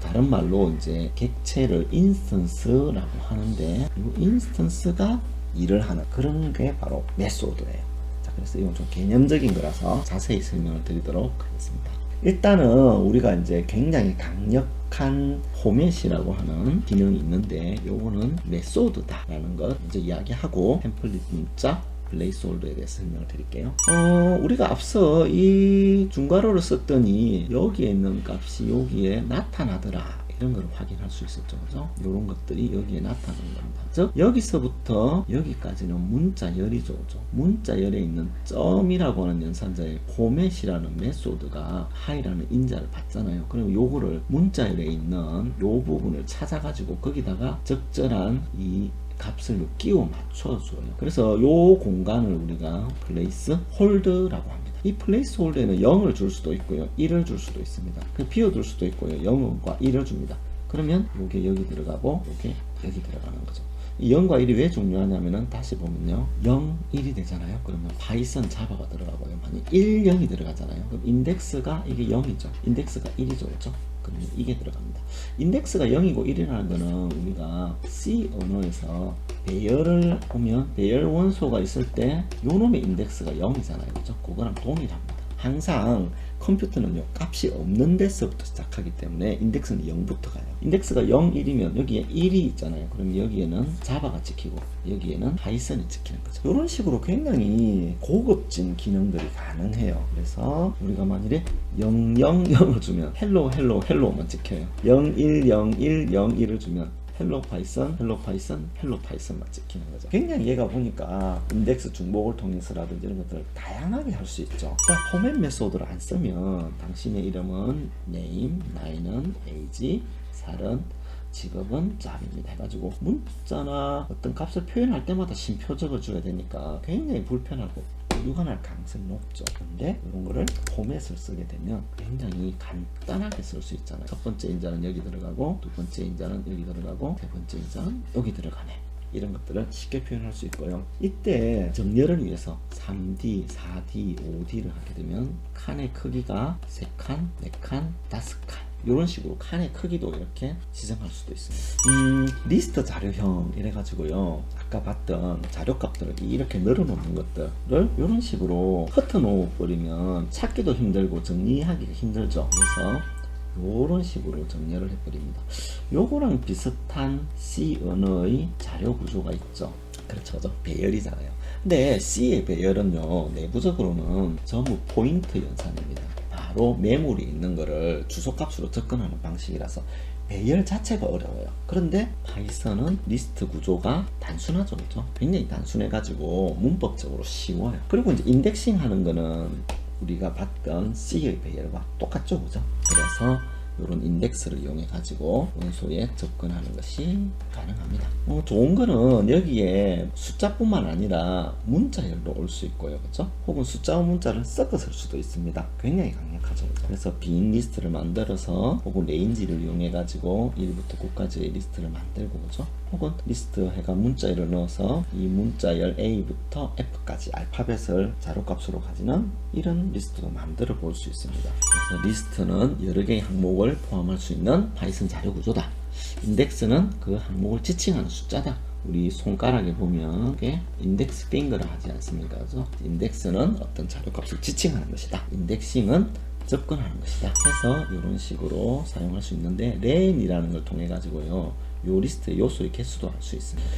다른 말로 이제 객체를 인스턴스라고 하는데 이 인스턴스가 일을 하는 그런 게 바로 메소드예요. 자, 그래서 이건 좀 개념적인 거라서 자세히 설명을 드리도록 하겠습니다. 일단은 우리가 이제 굉장히 강력한 포맷이라고 하는 기능이 있는데 요거는 메소드다 라는 걸 이제 이야기하고 템플릿 문자 플레이스홀더에 대해서 설명을 드릴게요. 우리가 앞서 이 중괄호를 썼더니 여기에 있는 값이 여기에 나타나더라 이런 걸 확인할 수 있었죠. 그죠? 이런 것들이 여기에 나타나는 겁니다. 즉 여기서부터 여기까지는 문자열이죠. 그죠? 문자열에 있는 점이라고 하는 연산자의 포맷이라는 메소드가 하이라는 인자를 받잖아요. 그럼 요거를 문자열에 있는 요 부분을 찾아가지고 거기다가 적절한 이 값을 끼워 맞춰줘요. 그래서 요 공간을 우리가 플레이스 홀드라고 합니다. 이 플레이스 홀드에는 0을 줄 수도 있고요, 1을 줄 수도 있습니다. 비워둘 수도 있고요, 0과 1을 줍니다. 그러면 요게 여기 들어가고 요게 여기 들어가는 거죠. 이 0과 1이 왜 중요하냐면은 다시 보면요, 0, 1이 되잖아요. 그러면 파이썬 자바가 들어가고요, 만약 1, 0이 들어가잖아요. 그럼 인덱스가 이게 0이죠. 인덱스가 1이죠. 그렇죠? 그러면 이게 들어갑니다. 인덱스가 0이고 1이라는 거는 우리가 C 언어에서 배열을 보면 배열 원소가 있을 때 요놈의 인덱스가 0이잖아요. 그죠? 그거랑 동일합니다. 항상 컴퓨터는요, 값이 없는 데서부터 시작하기 때문에 인덱스는 0부터 가요. 인덱스가 0, 1이면 여기에 1이 있잖아요. 그럼 여기에는 자바가 찍히고 여기에는 파이썬이 찍히는 거죠. 이런 식으로 굉장히 고급진 기능들이 가능해요. 그래서 우리가 만일에 0, 0, 0을 주면 헬로, 헬로, 헬로만 찍혀요. 0, 1, 0, 1, 0, 1을 주면 헬로 파이썬, 헬로 파이썬, 헬로 파이썬만 찍히는 거죠. 굉장히 얘가 보니까 인덱스 중복을 통해서라든지 이런 것들을 다양하게 할 수 있죠. 자, 포맷 메소드를 안 쓰면 당신의 이름은 name, 나이는 age, 살은, 직업은 job입니다 해가지고 문자나 어떤 값을 표현할 때마다 쉼표 적어줘야 되니까 굉장히 불편하고 유관할 가능성이 높죠. 근데 이런 거를 포맷을 쓰게 되면 굉장히 간단하게 쓸 수 있잖아요. 첫 번째 인자는 여기 들어가고, 두 번째 인자는 여기 들어가고, 세 번째 인자는 여기 들어가네. 이런 것들을 쉽게 표현할 수 있고요. 이때 정렬을 위해서 3D, 4D, 5D를 하게 되면 칸의 크기가 3칸, 4칸, 5칸 이런 식으로 칸의 크기도 이렇게 지정할 수도 있습니다. 리스트 자료형 이래가지고요, 아까 봤던 자료값들을 이렇게 늘어놓는 것들을 이런 식으로 흩어놓아 버리면 찾기도 힘들고 정리하기가 힘들죠. 그래서 이런 식으로 정렬을 해버립니다. 요거랑 비슷한 C 언어의 자료 구조가 있죠. 그렇죠, 배열이잖아요. 근데 C의 배열은요, 내부적으로는 전부 포인트 연산입니다. 바로 메모리 있는 거를 주소값으로 접근하는 방식이라서 배열 자체가 어려워요. 그런데 파이썬은 리스트 구조가 단순하죠, 그죠? 굉장히 단순해가지고 문법적으로 쉬워요. 그리고 이제 인덱싱 하는 거는 우리가 봤던 C의 배열과 똑같죠, 그죠? 그래서 이런 인덱스를 이용해 가지고 원소에 접근하는 것이 가능합니다. 좋은 거는 여기에 숫자뿐만 아니라 문자열도 올 수 있고요, 그렇죠? 혹은 숫자와 문자를 섞어 쓸 수도 있습니다. 굉장히 강력하죠, 그렇죠? 그래서 빈 리스트를 만들어서 혹은 레인지를 이용해 가지고 1부터 9까지의 리스트를 만들고, 그렇죠? 혹은 리스트 해가 문자열을 넣어서 이 문자열 A부터 F까지 알파벳을 자료값으로 가지는 이런 리스트도 만들어 볼 수 있습니다. 그래서 리스트는 여러 개의 항목을 포함할 수 있는 파이썬 자료 구조다. 인덱스는 그 항목을 지칭하는 숫자다. 우리 손가락에 보면 이게 인덱스 핑거를 하지 않습니까? 그래서 인덱스는 어떤 자료값을 지칭하는 것이다. 인덱싱은 접근하는 것이다. 해서 이런 식으로 사용할 수 있는데, 렌이라는 걸 통해 가지고요, 요 리스트의 요소의 개수도 알 수 있습니다.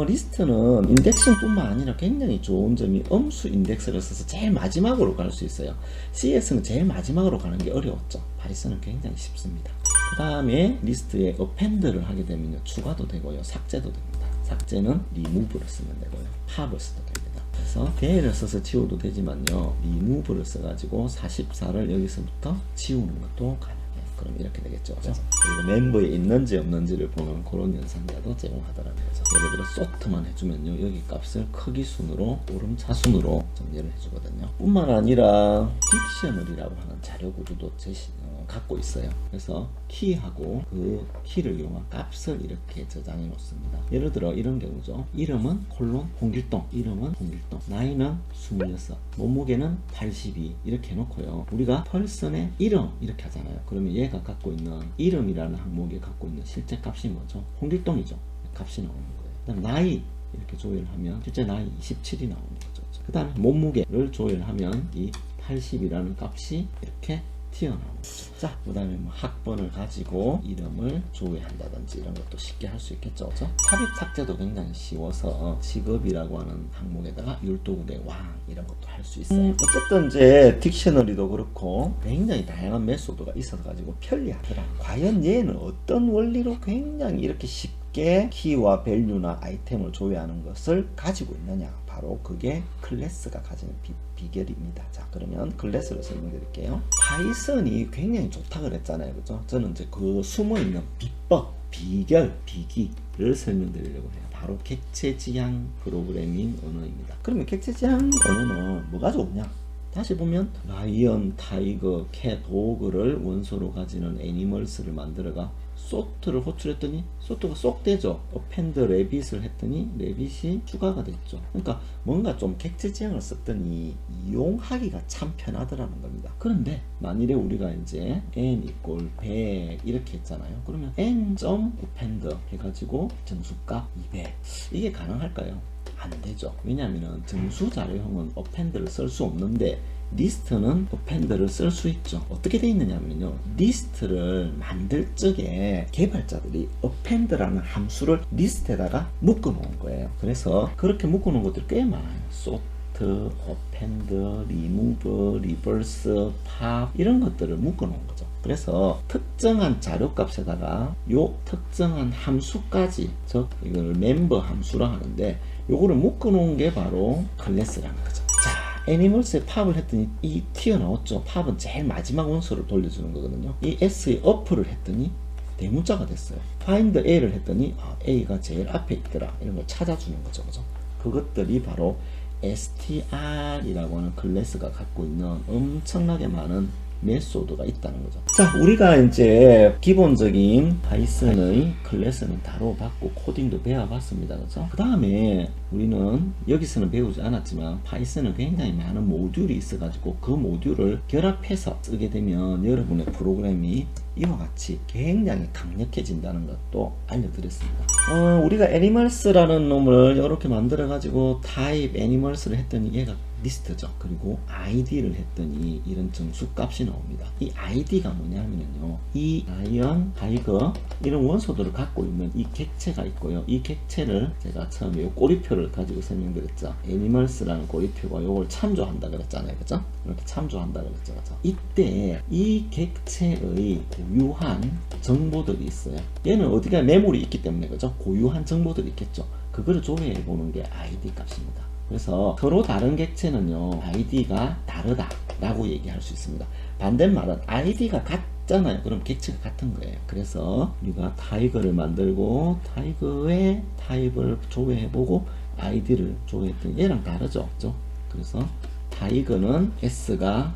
리스트는 인덱싱뿐만 아니라 굉장히 좋은 점이 음수 인덱스를 써서 제일 마지막으로 갈 수 있어요. CS는 제일 마지막으로 가는 게 어려웠죠. 파이썬은 굉장히 쉽습니다. 그 다음에 리스트에 append를 하게 되면 추가도 되고요, 삭제도 됩니다. 삭제는 remove를 쓰면 되고요, pop을 써도 됩니다. 그래서 대를 써서 지워도 되지만요, remove를 써가지고 44를 여기서부터 지우는 것도 가능해요. 그럼 이렇게 되겠죠, 그죠? 그리고 멤버에 있는지 없는지를 보는 그런 연산자도 제공하더라는 거죠. 예를 들어 소트만 해주면요, 여기 값을 크기 순으로 오름차순으로 정리를 해주거든요. 뿐만 아니라 딕셔너리라고 하는 자료 구조도 갖고 있어요. 그래서 키하고 그 키를 이용한 값을 이렇게 저장해 놓습니다. 예를 들어 이런 경우죠. 이름은 콜론 홍길동, 이름은 홍길동, 나이는 26, 몸무게는 82 이렇게 해놓고요, 우리가 펄슨의 이름 이렇게 하잖아요. 그러면 얘가 갖고 있는 이름이라는 항목에 갖고 있는 실제 값이 뭐죠? 홍길동이죠. 값이 나오는 거예요. 그다음 나이 이렇게 조회하면 실제 나이 27이 나오는 거죠. 그 다음에 몸무게를 조회하면 이 80이라는 값이 이렇게 튀어나오는 거죠. 자, 그 다음에 뭐 학번을 가지고 이름을 조회한다든지 이런 것도 쉽게 할 수 있겠죠, 그죠? 삽입 삭제도 굉장히 쉬워서 직업이라고 하는 항목에다가 율도국의 왕 이런 것도 할 수 있어요. 어쨌든 이제 딕셔너리도 그렇고 굉장히 다양한 메소드가 있어서 가지고 편리하더라. 과연 얘는 어떤 원리로 굉장히 이렇게 쉽게 키와 밸류나 아이템을 조회하는 것을 가지고 있느냐, 바로 그게 클래스가 가지는 비결입니다. 자, 그러면 클래스를 설명드릴게요. 파이썬이 굉장히 좋다 그랬잖아요, 그죠? 저는 이제 그 숨어있는 비법, 비결, 비기를 설명드리려고 해요. 바로 객체지향 프로그래밍 언어입니다. 그러면 객체지향 언어는 뭐가 좋냐? 다시 보면 라이언, 타이거, 캣, 도그를 원소로 가지는 애니멀스를 만들어가 소트를 호출했더니 소트가 쏙 되죠. append rabbit을 했더니 rabbit이 추가가 됐죠. 그러니까 뭔가 좀 객체지향을 썼더니 이용하기가 참 편하더라는 겁니다. 그런데 만일에 우리가 이제 n equal 100 이렇게 했잖아요. 그러면 n.append 해가지고 정수값 200 이게 가능할까요? 안 되죠. 왜냐하면 정수 자료형은 append를 쓸 수 없는데 리스트는 append를 쓸 수 있죠. 어떻게 돼 있느냐면요, 리스트를 만들 적에 개발자들이 append라는 함수를 리스트에다가 묶어 놓은 거예요. 그래서 그렇게 묶어 놓은 것들이 꽤 많아요. sort, append, remove, reverse, pop 이런 것들을 묶어 놓은 거죠. 그래서 특정한 자료값에다가 요 특정한 함수까지, 즉 이걸 멤버 함수라 하는데 요거를 묶어 놓은 게 바로 클래스라는 거죠. 애니멀스에 팝을 했더니 이 튀어나왔죠. 팝은 제일 마지막 원소를 돌려주는 거거든요. 이 s에 up를 했더니 대문자가 됐어요. find a를 했더니 a가 제일 앞에 있더라, 이런 걸 찾아주는 거죠, 그죠? 그것들이 바로 str이라고 하는 클래스가 갖고 있는 엄청나게 많은 메소드가 있다는 거죠. 자, 우리가 이제 기본적인 파이썬의 클래스는 다뤄봤고 코딩도 배워봤습니다. 그죠? 그 다음에 우리는 여기서는 배우지 않았지만 파이썬은 굉장히 많은 모듈이 있어가지고 그 모듈을 결합해서 쓰게 되면 여러분의 프로그램이 이와 같이 굉장히 강력해진다는 것도 알려드렸습니다. 우리가 애니멀스라는 놈을 이렇게 만들어 가지고 타입 애니멀스를 했더니 얘가 리스트죠. 그리고 id를 했더니 이런 정수 값이 나옵니다. 이 id가 뭐냐면요, 이 라이언, 타이거 이런 원소들을 갖고 있는 이 객체가 있고요. 이 객체를 제가 처음에 이 꼬리표를 가지고 설명드렸죠. 애니멀스라는 꼬리표가 요걸 참조한다 그랬잖아요. 그죠? 이렇게 참조한다 그랬죠. 그죠? 이때 이 객체의 고유한 정보들이 있어요. 얘는 어디가 메모리 있기 때문에, 그죠? 고유한 정보들이 있겠죠. 그거를 조회해 보는 게 id 값입니다. 그래서 서로 다른 객체는요, id가 다르다 라고 얘기할 수 있습니다. 반대말은 id가 같잖아요. 그럼 객체가 같은 거예요. 그래서 우리가 타이거를 만들고 타이거의 타입을 조회해보고 id를 조회했더니 얘랑 다르죠. 그죠? 그래서 타이거는 s가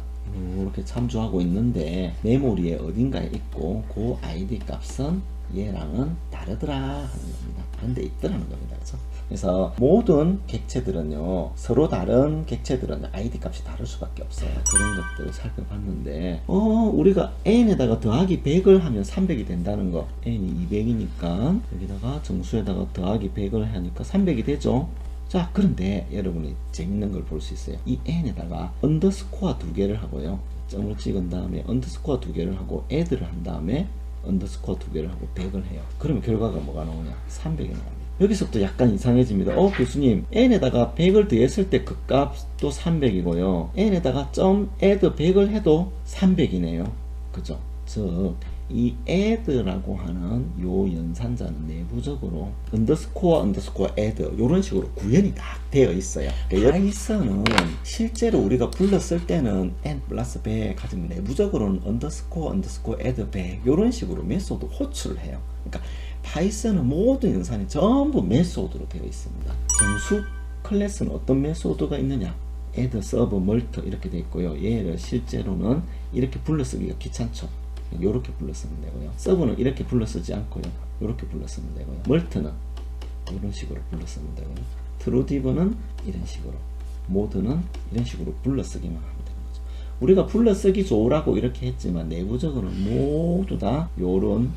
이렇게 참조하고 있는데 메모리에 어딘가에 있고 그 id 값은 얘랑은 다르더라 하는 겁니다. 반대 있더라는 겁니다. 그죠? 그래서 모든 객체들은요, 서로 다른 객체들은 id 값이 다를 수밖에 없어요. 그런 것들을 살펴봤는데 우리가 n에다가 더하기 100을 하면 300이 된다는 거, n이 200이니까 여기다가 정수에다가 더하기 100을 하니까 300이 되죠. 자, 그런데 여러분이 재밌는 걸 볼 수 있어요. 이 n에다가 언더스코어 2개를 하고요, 점을 찍은 다음에 언더스코어 2개를 하고 add를 한 다음에 언더스코어 2개를 하고 100을 해요. 그러면 결과가 뭐가 나오냐? 300이 나옵니다. 여기서부터 약간 이상해집니다. 교수님, n에다가 100을 더했을 때 그 값도 300이고요. n에다가 점 add 100을 해도 300이네요. 그죠? 즉, 이 add라고 하는 요 연산자는 내부적으로 언더스코어 add 요런 식으로 구현이 다 되어 있어요. 파이썬은 실제로 우리가 불렀을 때는 n 플러스 100 가지고 내부적으로는 언더스코어 add 100 요런 식으로 메소드 호출을 해요. 그러니까 파이썬은 모든 연산이 전부 메소드로 되어 있습니다. 정수 클래스는 어떤 메소드가 있느냐? add, serve, mult 이렇게 되어 있고요. 얘를 실제로는 이렇게 불러쓰기가 귀찮죠. 이렇게 불러쓰면 되고요. serve는 이렇게 불러쓰지 않고요, 이렇게 불러쓰면 되고요. mult는 이런 식으로 불러쓰면 되고요. trueDiv는 이런 식으로, mode는 이런 식으로 불러쓰기만 하면 되는 거죠. 우리가 불러쓰기 좋으라고 이렇게 했지만 내부적으로는 모두 다 이런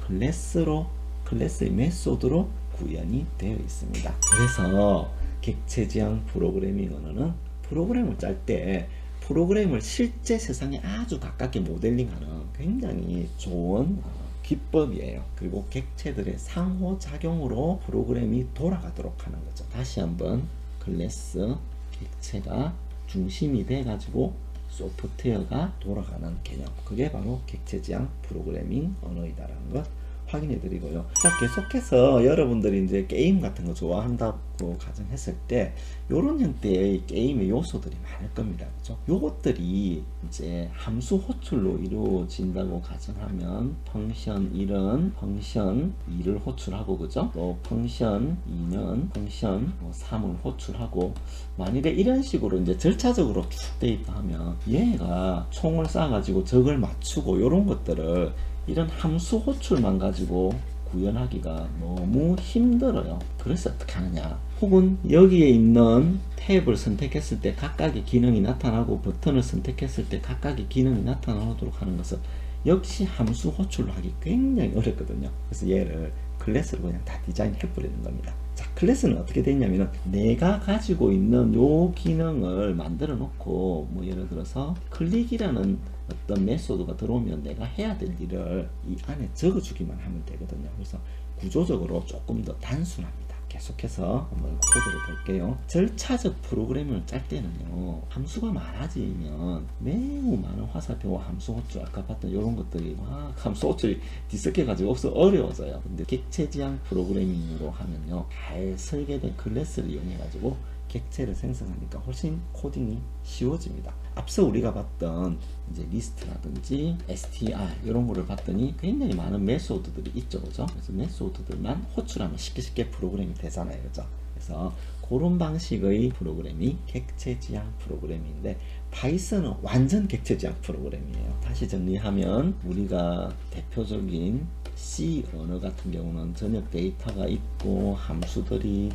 클래스의 메소드로 구현이 되어 있습니다. 그래서 객체지향 프로그래밍 언어는 프로그램을 짤 때 프로그램을 실제 세상에 아주 가깝게 모델링하는 굉장히 좋은 기법이에요. 그리고 객체들의 상호작용으로 프로그램이 돌아가도록 하는 거죠. 다시 한번 클래스, 객체가 중심이 돼 가지고 소프트웨어가 돌아가는 개념, 그게 바로 객체지향 프로그래밍 언어이다라는 것 확인해 드리고요. 자, 계속해서 여러분들이 이제 게임 같은 거 좋아한다고 가정했을 때 요런 형태의 게임의 요소들이 많을 겁니다. 그죠? 요것들이 이제 함수 호출로 이루어진다고 가정하면 펑션 1은 펑션 2를 호출하고, 그죠? 또 펑션 2는 펑션 3을 호출하고, 만일에 이런 식으로 이제 절차적으로 쭉 돼 있다 하면 얘가 총을 쏴가지고 적을 맞추고 요런 것들을 이런 함수 호출만 가지고 구현하기가 너무 힘들어요. 그래서 어떻게 하느냐, 혹은 여기에 있는 탭을 선택했을 때 각각의 기능이 나타나고 버튼을 선택했을 때 각각의 기능이 나타나도록 하는 것은 역시 함수 호출로 하기 굉장히 어렵거든요. 그래서 얘를 클래스로 그냥 다 디자인해 버리는 겁니다. 자, 클래스는 어떻게 되냐면은 내가 가지고 있는 요 기능을 만들어 놓고, 뭐 예를 들어서 클릭이라는 어떤 메소드가 들어오면 내가 해야 될 일을 이 안에 적어주기만 하면 되거든요. 그래서 구조적으로 조금 더 단순합니다. 계속해서 한번 코드를 볼게요. 절차적 프로그램을 짤 때는요, 함수가 많아지면 매우 많은 화살표와 함수 호출, 아까 봤던 이런 것들이 막 함수 호출이 뒤섞여 가지고 어려워져요. 근데 객체지향 프로그래밍으로 하면요, 잘 설계된 클래스를 이용해 가지고 객체를 생성하니까 훨씬 코딩이 쉬워집니다. 앞서 우리가 봤던 이제 리스트라든지 str 이런 거를 봤더니 굉장히 많은 메소드들이 있죠, 그죠? 그래서 메소드들만 호출하면 쉽게 프로그램이 되잖아요, 그죠? 그래서 그런 방식의 프로그램이 객체지향 프로그램인데, 파이썬은 완전 객체 제약 프로그램이에요. 다시 정리하면 우리가 대표적인 C 언어 같은 경우는 전역 데이터가 있고 함수들이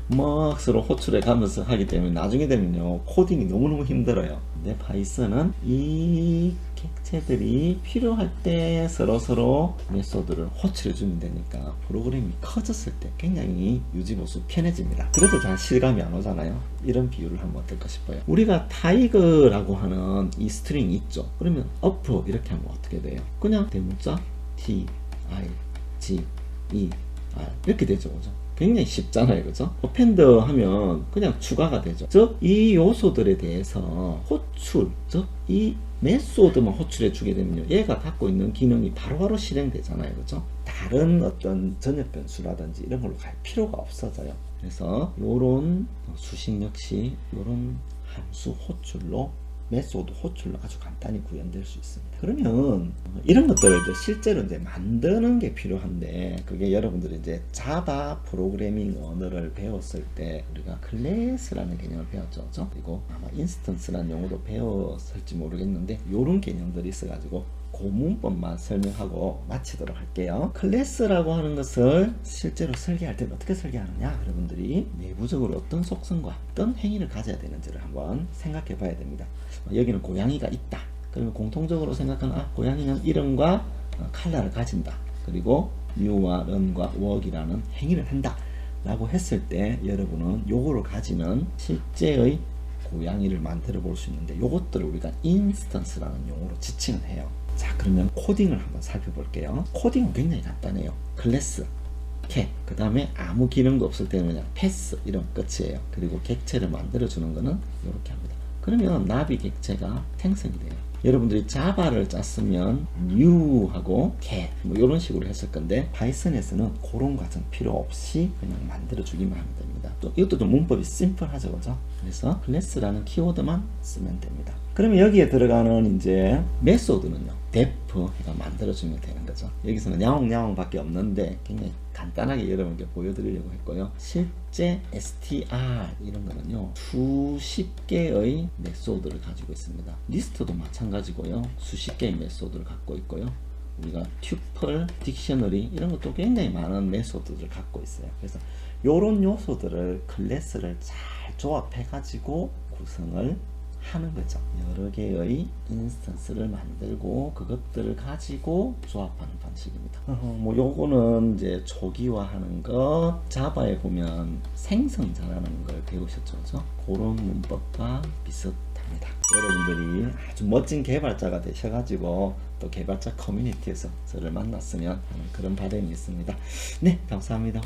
막 서로 호출해 가면서 하기 때문에 나중에 되면요 코딩이 너무너무 힘들어요. 근데 파이썬은 이 객체들이 필요할 때 서로 메소드를 호출해 주면 되니까 프로그램이 커졌을 때 굉장히 유지보수 편해집니다. 그래도 잘 실감이 안 오잖아요. 이런 비유를 하면 어떨까 싶어요. 우리가 타이거라고 하는 이 스트링이 있죠. 그러면 up 이렇게 하면 어떻게 돼요? 그냥 대문자 T, I, G, E, R 이렇게 되죠. 그죠? 굉장히 쉽잖아요. 그죠? 어펜드 하면 그냥 추가가 되죠. 즉, 이 요소들에 대해서 호출, 즉, 이 메소드만 호출해 주게 되면요. 얘가 갖고 있는 기능이 바로바로 실행되잖아요. 그죠? 다른 어떤 전역 변수라든지 이런 걸로 갈 필요가 없어져요. 그래서 요런 수식 역시 요런 함수 호출로 메소드 호출로 아주 간단히 구현될 수 있습니다. 그러면 이런 것들을 이제 실제로 이제 만드는 게 필요한데, 그게 여러분들이 이제 자바 프로그래밍 언어를 배웠을 때 우리가 클래스라는 개념을 배웠죠. 그죠? 그리고 아마 인스턴스라는 용어도 배웠을지 모르겠는데 이런 개념들이 있어가지고 그 문법만 설명하고 마치도록 할게요. 클래스라고 하는 것을 실제로 설계할 때는 어떻게 설계하느냐, 여러분들이 내부적으로 어떤 속성과 어떤 행위를 가져야 되는지를 한번 생각해 봐야 됩니다. 여기는 고양이가 있다. 그러면 공통적으로 생각하는 고양이는 이름과 컬러를 가진다. 그리고 new와 run과 work이라는 행위를 한다 라고 했을 때 여러분은 요거를 가지는 실제의 고양이를 만들어 볼 수 있는데, 요것들을 우리가 인스턴스라는 용어로 지칭을 해요. 자, 그러면 코딩을 한번 살펴볼게요. 코딩은 굉장히 간단해요. 클래스, cat, 그 다음에 아무 기능도 없을 때는 그냥 패스 이런 끝이에요. 그리고 객체를 만들어 주는 거는 이렇게 합니다. 그러면 나비 객체가 생성이 돼요. 여러분들이 자바를 짰으면 new하고 cat 뭐 이런 식으로 했을 건데, 파이썬에서는 그런 과정 필요 없이 그냥 만들어 주기만 하면 됩니다. 또 이것도 좀 문법이 심플하죠. 그죠? 그래서 클래스라는 키워드만 쓰면 됩니다. 그러면 여기에 들어가는 이제 메소드는요, def 해가 만들어주면 되는 거죠. 여기서는 야옹야옹 밖에 없는데 굉장히 간단하게 여러분께 보여드리려고 했고요. 실제 str 이런 거는요, 수십 개의 메소드를 가지고 있습니다. 리스트도 마찬가지고요, 수십 개의 메소드를 갖고 있고요. 우리가 튜플, 딕셔너리 이런 것도 굉장히 많은 메소드를 갖고 있어요. 그래서 이런 요소들을 클래스를 잘 조합해 가지고 구성을 하는 거죠. 여러 개의 인스턴스를 만들고 그것들을 가지고 조합하는 방식입니다. 뭐 요거는 이제 초기화하는 것, 자바에 보면 생성 잘하는 걸 배우셨죠, 그죠? 그런 문법과 비슷합니다. 여러분들이 아주 멋진 개발자가 되셔가지고 또 개발자 커뮤니티에서 저를 만났으면 하는 그런 바람이 있습니다. 네, 감사합니다.